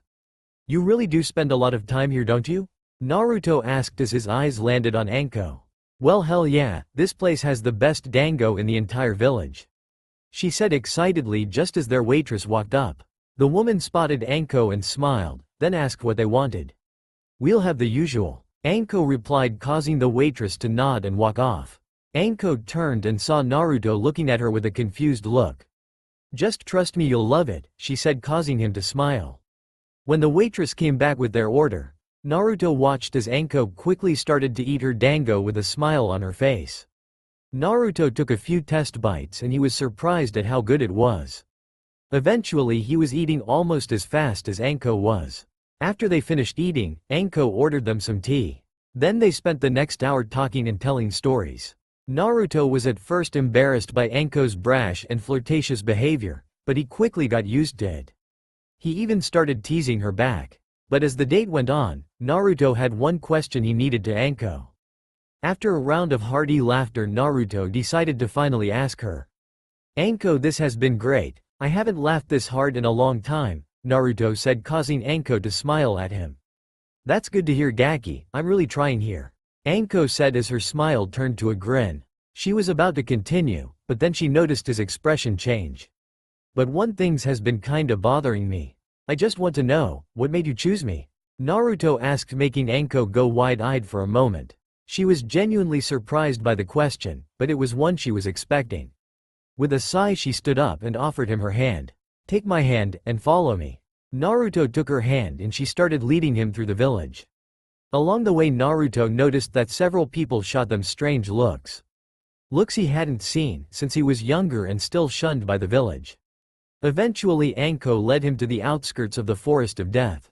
Speaker 1: "You really do spend a lot of time here, don't you?" Naruto asked as his eyes landed on Anko. "Well hell yeah, this place has the best dango in the entire village," she said excitedly just as their waitress walked up. The woman spotted Anko and smiled, then asked what they wanted. "We'll have the usual," Anko replied, causing the waitress to nod and walk off. Anko turned and saw Naruto looking at her with a confused look. "Just trust me, you'll love it," she said, causing him to smile. When the waitress came back with their order, Naruto watched as Anko quickly started to eat her dango with a smile on her face. Naruto took a few test bites and he was surprised at how good it was. Eventually he was eating almost as fast as Anko was. After they finished eating, Anko ordered them some tea. Then they spent the next hour talking and telling stories. Naruto was at first embarrassed by Anko's brash and flirtatious behavior, but he quickly got used to it. He even started teasing her back. But as the date went on, Naruto had one question he needed to Anko. After a round of hearty laughter, Naruto decided to finally ask her. Anko, this has been great. I haven't laughed this hard in a long time, Naruto said, causing Anko to smile at him. That's good to hear, Gaki, I'm really trying here, Anko said as her smile turned to a grin. She was about to continue, but then she noticed his expression change. But one thing has been kinda bothering me. I just want to know, what made you choose me? Naruto asked, making Anko go wide-eyed for a moment. She was genuinely surprised by the question, but it was one she was expecting. With a sigh, she stood up and offered him her hand. Take my hand, and follow me. Naruto took her hand and she started leading him through the village. Along the way, Naruto noticed that several people shot them strange looks. Looks he hadn't seen since he was younger and still shunned by the village. Eventually, Anko led him to the outskirts of the Forest of Death.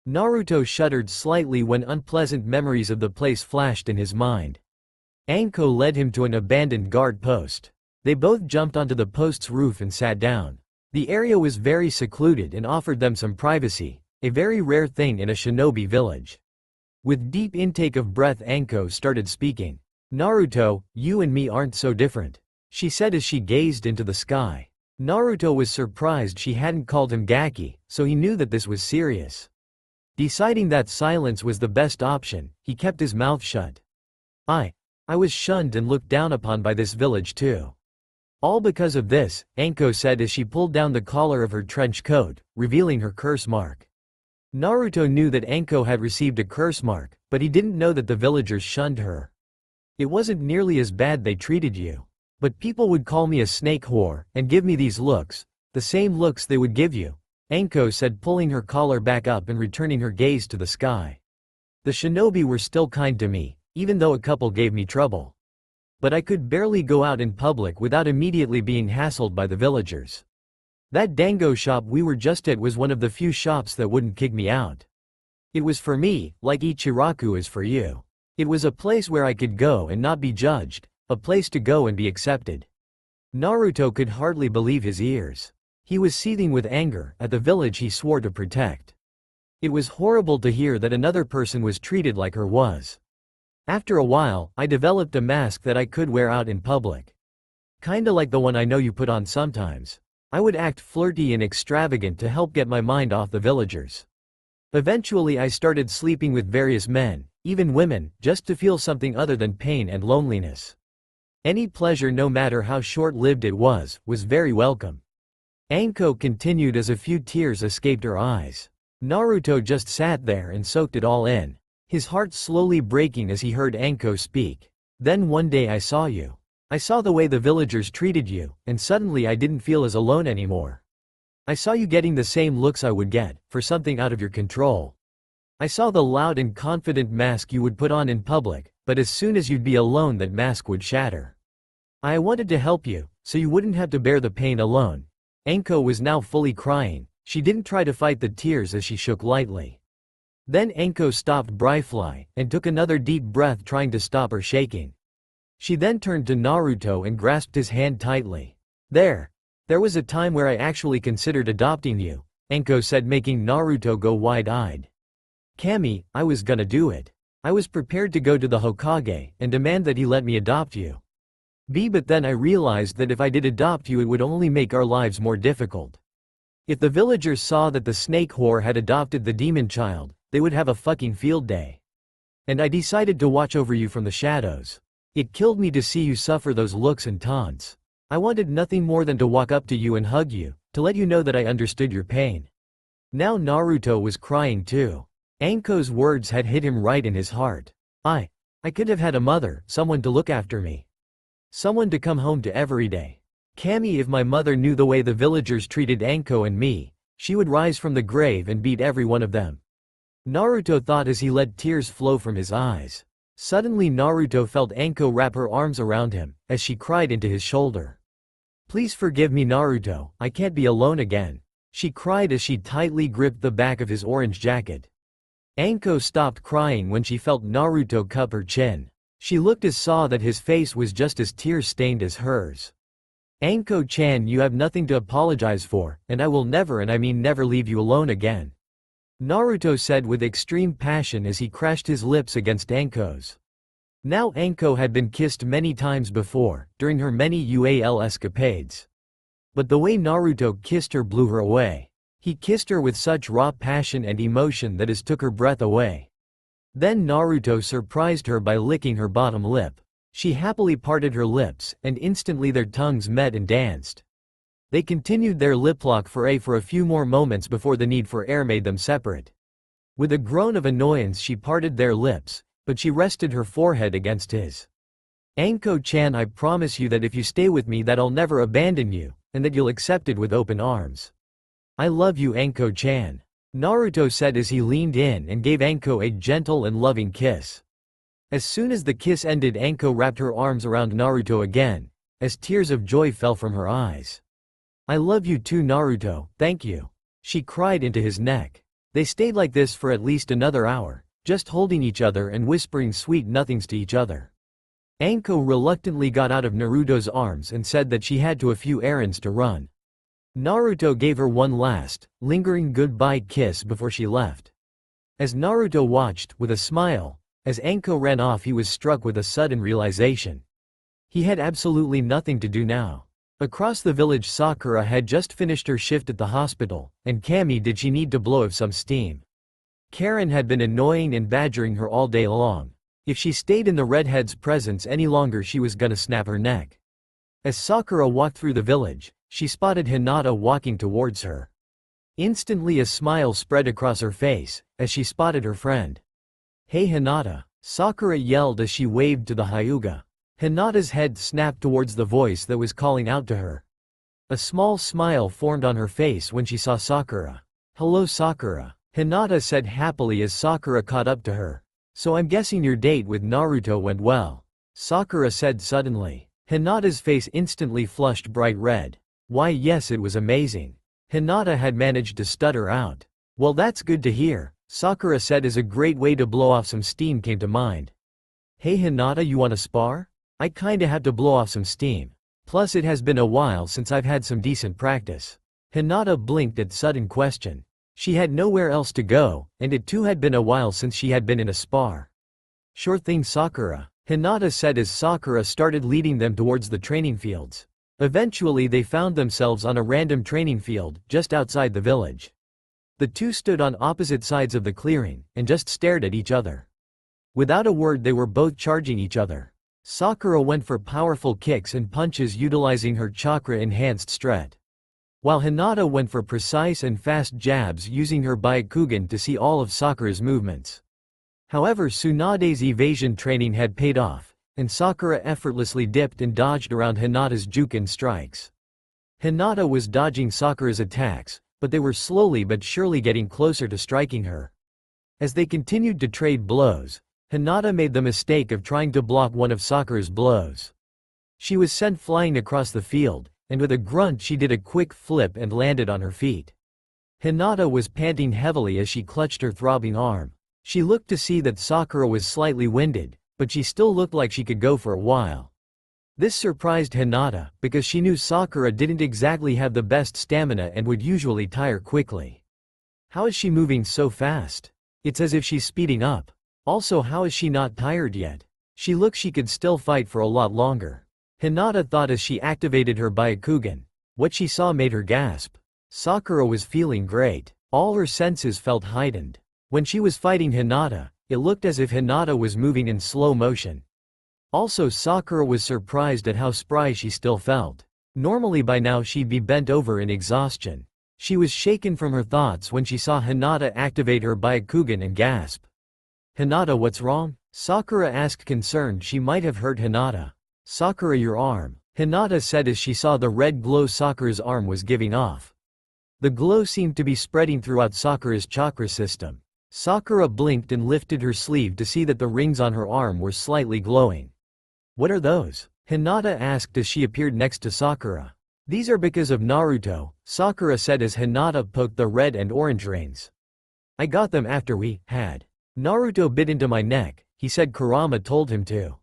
Speaker 1: Naruto shuddered slightly when unpleasant memories of the place flashed in his mind. Anko led him to an abandoned guard post. They both jumped onto the post's roof and sat down. The area was very secluded and offered them some privacy, a very rare thing in a shinobi village. With deep intake of breath, Anko started speaking. Naruto, you and me aren't so different, she said as she gazed into the sky. Naruto was surprised she hadn't called him Gaki, so he knew that this was serious. Deciding that silence was the best option, he kept his mouth shut. I was shunned and looked down upon by this village too. All because of this, Anko said as she pulled down the collar of her trench coat, revealing her curse mark. Naruto knew that Anko had received a curse mark, but he didn't know that the villagers shunned her. It wasn't nearly as bad they treated you. But people would call me a snake whore, and give me these looks, the same looks they would give you, Anko said, pulling her collar back up and returning her gaze to the sky. The shinobi were still kind to me, even though a couple gave me trouble. But I could barely go out in public without immediately being hassled by the villagers. That dango shop we were just at was one of the few shops that wouldn't kick me out. It was for me, like Ichiraku is for you. It was a place where I could go and not be judged, a place to go and be accepted. Naruto could hardly believe his ears. He was seething with anger at the village he swore to protect. It was horrible to hear that another person was treated like her was. After a while, I developed a mask that I could wear out in public. Kinda like the one I know you put on sometimes. I would act flirty and extravagant to help get my mind off the villagers. Eventually I started sleeping with various men, even women, just to feel something other than pain and loneliness. Any pleasure, no matter how short-lived it was very welcome. Anko continued as a few tears escaped her eyes. Naruto just sat there and soaked it all in, his heart slowly breaking as he heard Anko speak. Then one day I saw you. I saw the way the villagers treated you, and suddenly I didn't feel as alone anymore. I saw you getting the same looks I would get, for something out of your control. I saw the loud and confident mask you would put on in public, but as soon as you'd be alone that mask would shatter. I wanted to help you, so you wouldn't have to bear the pain alone. Anko was now fully crying. She didn't try to fight the tears as she shook lightly. Then Anko stopped briefly, and took another deep breath, trying to stop her shaking. She then turned to Naruto and grasped his hand tightly. There was a time where I actually considered adopting you, Anko said, making Naruto go wide-eyed. Kami, I was gonna do it. I was prepared to go to the Hokage and demand that he let me adopt you. But then I realized that if I did adopt you it would only make our lives more difficult. If the villagers saw that the snake whore had adopted the demon child, they would have a fucking field day. And I decided to watch over you from the shadows. It killed me to see you suffer those looks and taunts. I wanted nothing more than to walk up to you and hug you, to let you know that I understood your pain. Now Naruto was crying too. Anko's words had hit him right in his heart. I could have had a mother, someone to look after me. Someone to come home to every day. Kami, if my mother knew the way the villagers treated Anko and me, she would rise from the grave and beat every one of them. Naruto thought as he let tears flow from his eyes. Suddenly Naruto felt Anko wrap her arms around him, as she cried into his shoulder. Please forgive me, Naruto, I can't be alone again, she cried as she tightly gripped the back of his orange jacket. Anko stopped crying when she felt Naruto cup her chin. She looked and saw that his face was just as tear-stained as hers. Anko-chan, you have nothing to apologize for, and I will never, and I mean never, leave you alone again. Naruto said with extreme passion as he crashed his lips against Anko's. Now Anko had been kissed many times before, during her many UAL escapades. But the way Naruto kissed her blew her away. He kissed her with such raw passion and emotion that it took her breath away. Then Naruto surprised her by licking her bottom lip. She happily parted her lips, and instantly their tongues met and danced. They continued their lip-lock for a few more moments before the need for air made them separate. With a groan of annoyance she parted their lips, but she rested her forehead against his. Anko-chan, I promise you that if you stay with me that I'll never abandon you, and that you'll accept it with open arms. I love you, Anko-chan, Naruto said as he leaned in and gave Anko a gentle and loving kiss. As soon as the kiss ended, Anko wrapped her arms around Naruto again, as tears of joy fell from her eyes. I love you too, Naruto, thank you. She cried into his neck. They stayed like this for at least another hour, just holding each other and whispering sweet nothings to each other. Anko reluctantly got out of Naruto's arms and said that she had to a few errands to run. Naruto gave her one last, lingering goodbye kiss before she left. As Naruto watched, with a smile, as Anko ran off, he was struck with a sudden realization. He had absolutely nothing to do now. Across the village, Sakura had just finished her shift at the hospital, and Kami did she need to blow off some steam. Karen had been annoying and badgering her all day long. If she stayed in the redhead's presence any longer she was gonna snap her neck. As Sakura walked through the village, she spotted Hinata walking towards her. Instantly a smile spread across her face, as she spotted her friend. Hey Hinata, Sakura yelled as she waved to the Hyuga. Hinata's head snapped towards the voice that was calling out to her. A small smile formed on her face when she saw Sakura. Hello Sakura, Hinata said happily as Sakura caught up to her. So I'm guessing your date with Naruto went well, Sakura said suddenly. Hinata's face instantly flushed bright red. Why yes, it was amazing. Hinata had managed to stutter out. Well, that's good to hear, Sakura said as a great way to blow off some steam came to mind. Hey Hinata, you wanna spar? I kinda have to blow off some steam. Plus it has been a while since I've had some decent practice. Hinata blinked at sudden question. She had nowhere else to go, and it too had been a while since she had been in a spar. Sure thing Sakura, Hinata said as Sakura started leading them towards the training fields. Eventually they found themselves on a random training field, just outside the village. The two stood on opposite sides of the clearing, and just stared at each other. Without a word they were both charging each other. Sakura went for powerful kicks and punches utilizing her chakra-enhanced stret, while Hinata went for precise and fast jabs using her Byakugan to see all of Sakura's movements. However, Tsunade's evasion training had paid off, and Sakura effortlessly dipped and dodged around Hinata's Juken strikes. Hinata was dodging Sakura's attacks, but they were slowly but surely getting closer to striking her. As they continued to trade blows, Hinata made the mistake of trying to block one of Sakura's blows. She was sent flying across the field, and with a grunt she did a quick flip and landed on her feet. Hinata was panting heavily as she clutched her throbbing arm. She looked to see that Sakura was slightly winded, but she still looked like she could go for a while. This surprised Hinata, because she knew Sakura didn't exactly have the best stamina and would usually tire quickly. How is she moving so fast? It's as if she's speeding up. Also, how is she not tired yet? She looks she could still fight for a lot longer. Hinata thought as she activated her Byakugan. What she saw made her gasp. Sakura was feeling great. All her senses felt heightened. When she was fighting Hinata, it looked as if Hinata was moving in slow motion. Also, Sakura was surprised at how spry she still felt. Normally by now she'd be bent over in exhaustion. She was shaken from her thoughts when she saw Hinata activate her Byakugan and gasp. Hinata, what's wrong? Sakura asked, concerned she might have hurt Hinata. Sakura, your arm, Hinata said as she saw the red glow Sakura's arm was giving off. The glow seemed to be spreading throughout Sakura's chakra system. Sakura blinked and lifted her sleeve to see that the rings on her arm were slightly glowing. What are those? Hinata asked as she appeared next to Sakura. These are because of Naruto, Sakura said as Hinata poked the red and orange rings. I got them after we had. Naruto bit into my neck, he said. Kurama told him to.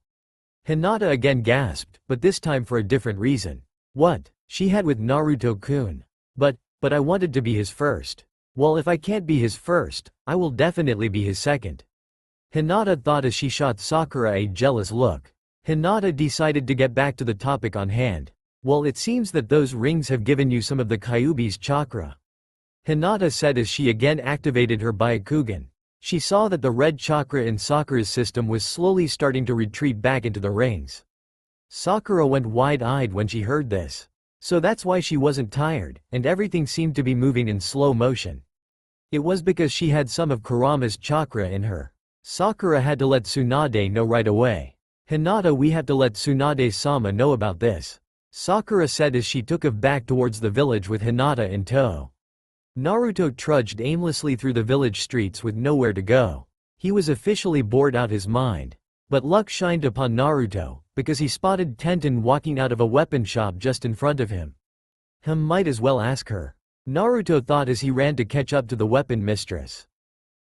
Speaker 1: Hinata again gasped, but this time for a different reason. What? She had with Naruto-kun. But I wanted to be his first. Well, if I can't be his first, I will definitely be his second. Hinata thought as she shot Sakura a jealous look. Hinata decided to get back to the topic on hand. Well, it seems that those rings have given you some of the Kyuubi's chakra. Hinata said as she again activated her Byakugan. She saw that the red chakra in Sakura's system was slowly starting to retreat back into the rings. Sakura went wide-eyed when she heard this. So that's why she wasn't tired, and everything seemed to be moving in slow motion. It was because she had some of Kurama's chakra in her. Sakura had to let Tsunade know right away. Hinata, we have to let Tsunade-sama know about this. Sakura said as she took off back towards the village with Hinata in tow. Naruto trudged aimlessly through the village streets with nowhere to go. He was officially bored out his mind. But luck shined upon Naruto, because he spotted Tenten walking out of a weapon shop just in front of him. Might as well ask her. Naruto thought as he ran to catch up to the weapon mistress.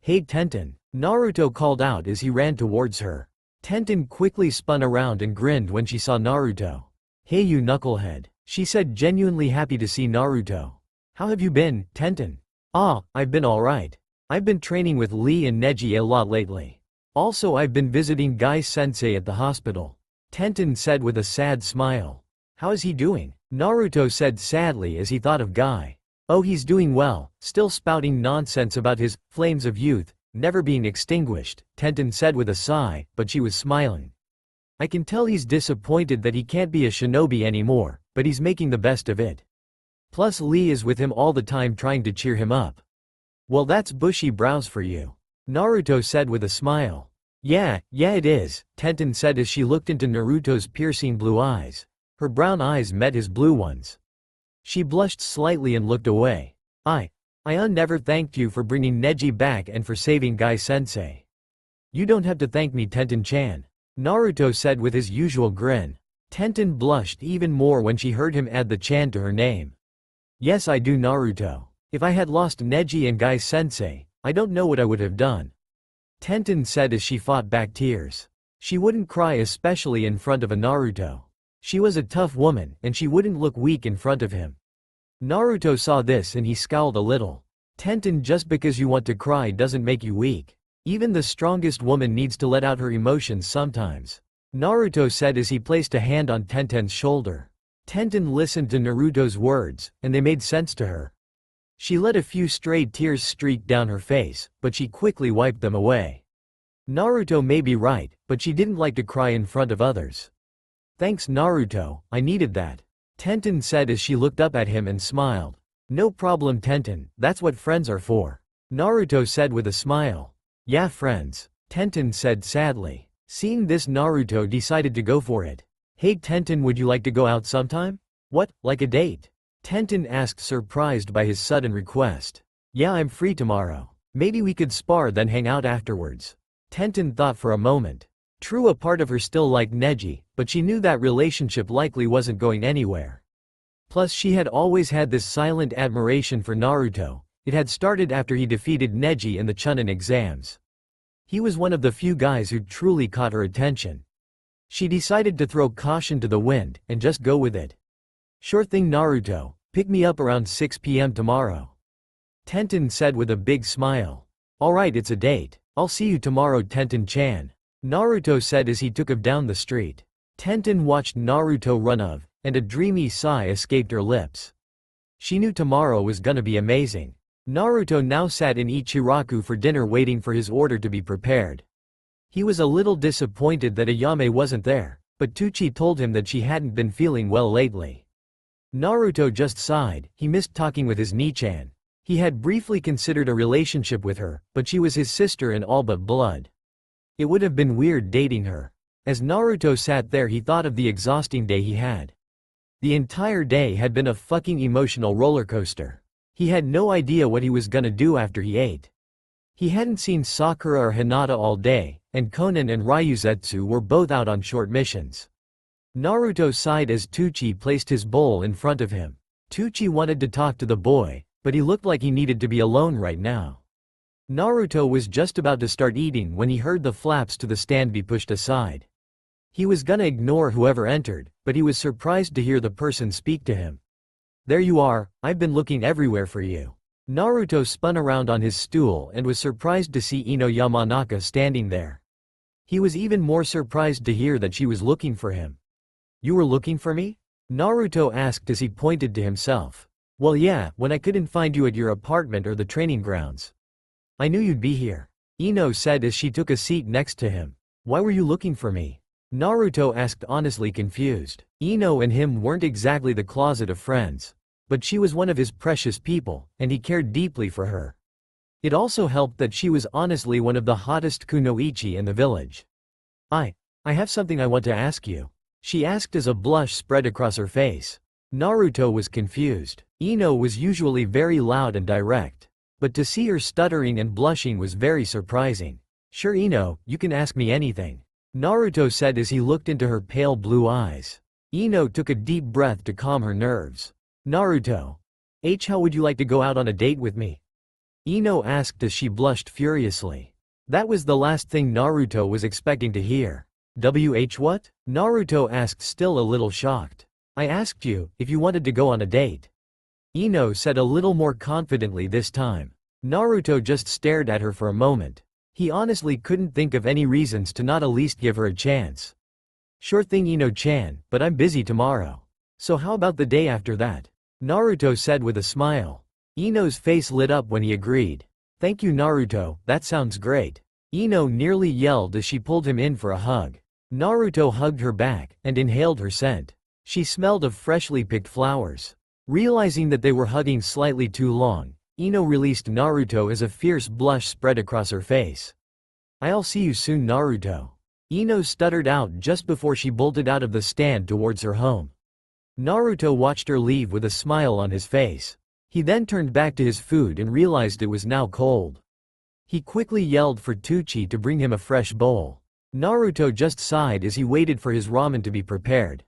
Speaker 1: Hey Tenten, Naruto called out as he ran towards her. Tenten quickly spun around and grinned when she saw Naruto. Hey you knucklehead, she said, genuinely happy to see Naruto. How have you been, Tenten? Ah, I've been alright. I've been training with Lee and Neji a lot lately. Also I've been visiting Guy-sensei at the hospital. Tenten said with a sad smile. How is he doing? Naruto said sadly as he thought of Guy. Oh, he's doing well, still spouting nonsense about his flames of youth never being extinguished, Tenten said with a sigh, but she was smiling. I can tell he's disappointed that he can't be a shinobi anymore, but he's making the best of it. Plus Lee is with him all the time trying to cheer him up. Well, that's bushy brows for you. Naruto said with a smile. Yeah, it is, Tenten said as she looked into Naruto's piercing blue eyes. Her brown eyes met his blue ones. She blushed slightly and looked away. I never thanked you for bringing Neji back and for saving Guy-sensei. You don't have to thank me, Tenten-chan, Naruto said with his usual grin. Tenten blushed even more when she heard him add the chan to her name. Yes, I do, Naruto. If I had lost Neji and Guy-sensei, I don't know what I would have done. Tenten said as she fought back tears. She wouldn't cry, especially in front of a Naruto. She was a tough woman, and she wouldn't look weak in front of him. Naruto saw this and he scowled a little. Tenten, just because you want to cry doesn't make you weak. Even the strongest woman needs to let out her emotions sometimes. Naruto said as he placed a hand on Tenten's shoulder. Tenten listened to Naruto's words, and they made sense to her. She let a few stray tears streak down her face, but she quickly wiped them away. Naruto may be right, but she didn't like to cry in front of others. Thanks Naruto, I needed that. Tenten said as she looked up at him and smiled. No problem Tenten, that's what friends are for. Naruto said with a smile. Yeah, friends, Tenten said sadly. Seeing this, Naruto decided to go for it. Hey Tenten, would you like to go out sometime? What, like a date? Tenten asked, surprised by his sudden request. Yeah, I'm free tomorrow. Maybe we could spar then hang out afterwards. Tenten thought for a moment. True, a part of her still liked Neji, but she knew that relationship likely wasn't going anywhere. Plus she had always had this silent admiration for Naruto. It had started after he defeated Neji in the Chunin exams. He was one of the few guys who truly caught her attention. She decided to throw caution to the wind, and just go with it. Sure thing Naruto, pick me up around 6 p.m. tomorrow. Tenten said with a big smile. Alright, it's a date. I'll see you tomorrow Tenten-chan. Naruto said as he took off down the street. Tenten watched Naruto run off, and a dreamy sigh escaped her lips. She knew tomorrow was gonna be amazing. Naruto now sat in Ichiraku for dinner waiting for his order to be prepared. He was a little disappointed that Ayame wasn't there, but Tucci told him that she hadn't been feeling well lately. Naruto just sighed. He missed talking with his Nichan. He had briefly considered a relationship with her, but she was his sister in all but blood. It would have been weird dating her. As Naruto sat there, he thought of the exhausting day he had. The entire day had been a fucking emotional roller coaster. He had no idea what he was gonna do after he ate. He hadn't seen Sakura or Hinata all day, and Konan and Ryuzetsu were both out on short missions. Naruto sighed as Tucci placed his bowl in front of him. Tucci wanted to talk to the boy, but he looked like he needed to be alone right now. Naruto was just about to start eating when he heard the flaps to the stand be pushed aside. He was gonna ignore whoever entered, but he was surprised to hear the person speak to him. "There you are, I've been looking everywhere for you." Naruto spun around on his stool and was surprised to see Ino Yamanaka standing there. He was even more surprised to hear that she was looking for him. "You were looking for me?" Naruto asked as he pointed to himself. "Well yeah, when I couldn't find you at your apartment or the training grounds. I knew you'd be here," Ino said as she took a seat next to him. "Why were you looking for me?" Naruto asked, honestly confused. Ino and him weren't exactly the closet of friends. But she was one of his precious people, and he cared deeply for her. It also helped that she was honestly one of the hottest kunoichi in the village. I have something I want to ask you," she asked as a blush spread across her face. Naruto was confused. Ino was usually very loud and direct. But to see her stuttering and blushing was very surprising. "Sure Ino, you can ask me anything," Naruto said as he looked into her pale blue eyes. Ino took a deep breath to calm her nerves. "Naruto. How would you like to go out on a date with me?" Ino asked as she blushed furiously. That was the last thing Naruto was expecting to hear. What? Naruto asked, still a little shocked. "I asked you if you wanted to go on a date," Ino said a little more confidently this time. Naruto just stared at her for a moment. He honestly couldn't think of any reasons to not at least give her a chance. "Sure thing Ino-chan, but I'm busy tomorrow. So how about the day after that?" Naruto said with a smile. Ino's face lit up when he agreed. "Thank you Naruto, that sounds great." Ino nearly yelled as she pulled him in for a hug. Naruto hugged her back and inhaled her scent. She smelled of freshly picked flowers. Realizing that they were hugging slightly too long, Ino released Naruto as a fierce blush spread across her face. "I'll see you soon Naruto," Ino stuttered out just before she bolted out of the stand towards her home. Naruto watched her leave with a smile on his face. He then turned back to his food and realized it was now cold. He quickly yelled for Tucci to bring him a fresh bowl. Naruto just sighed as he waited for his ramen to be prepared.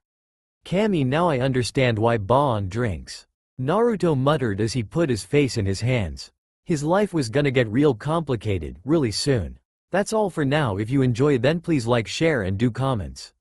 Speaker 1: "Kami, now I understand why Baon drinks," Naruto muttered as he put his face in his hands. His life was gonna get real complicated, really soon. That's all for now. If you enjoy then please like, share and do comments.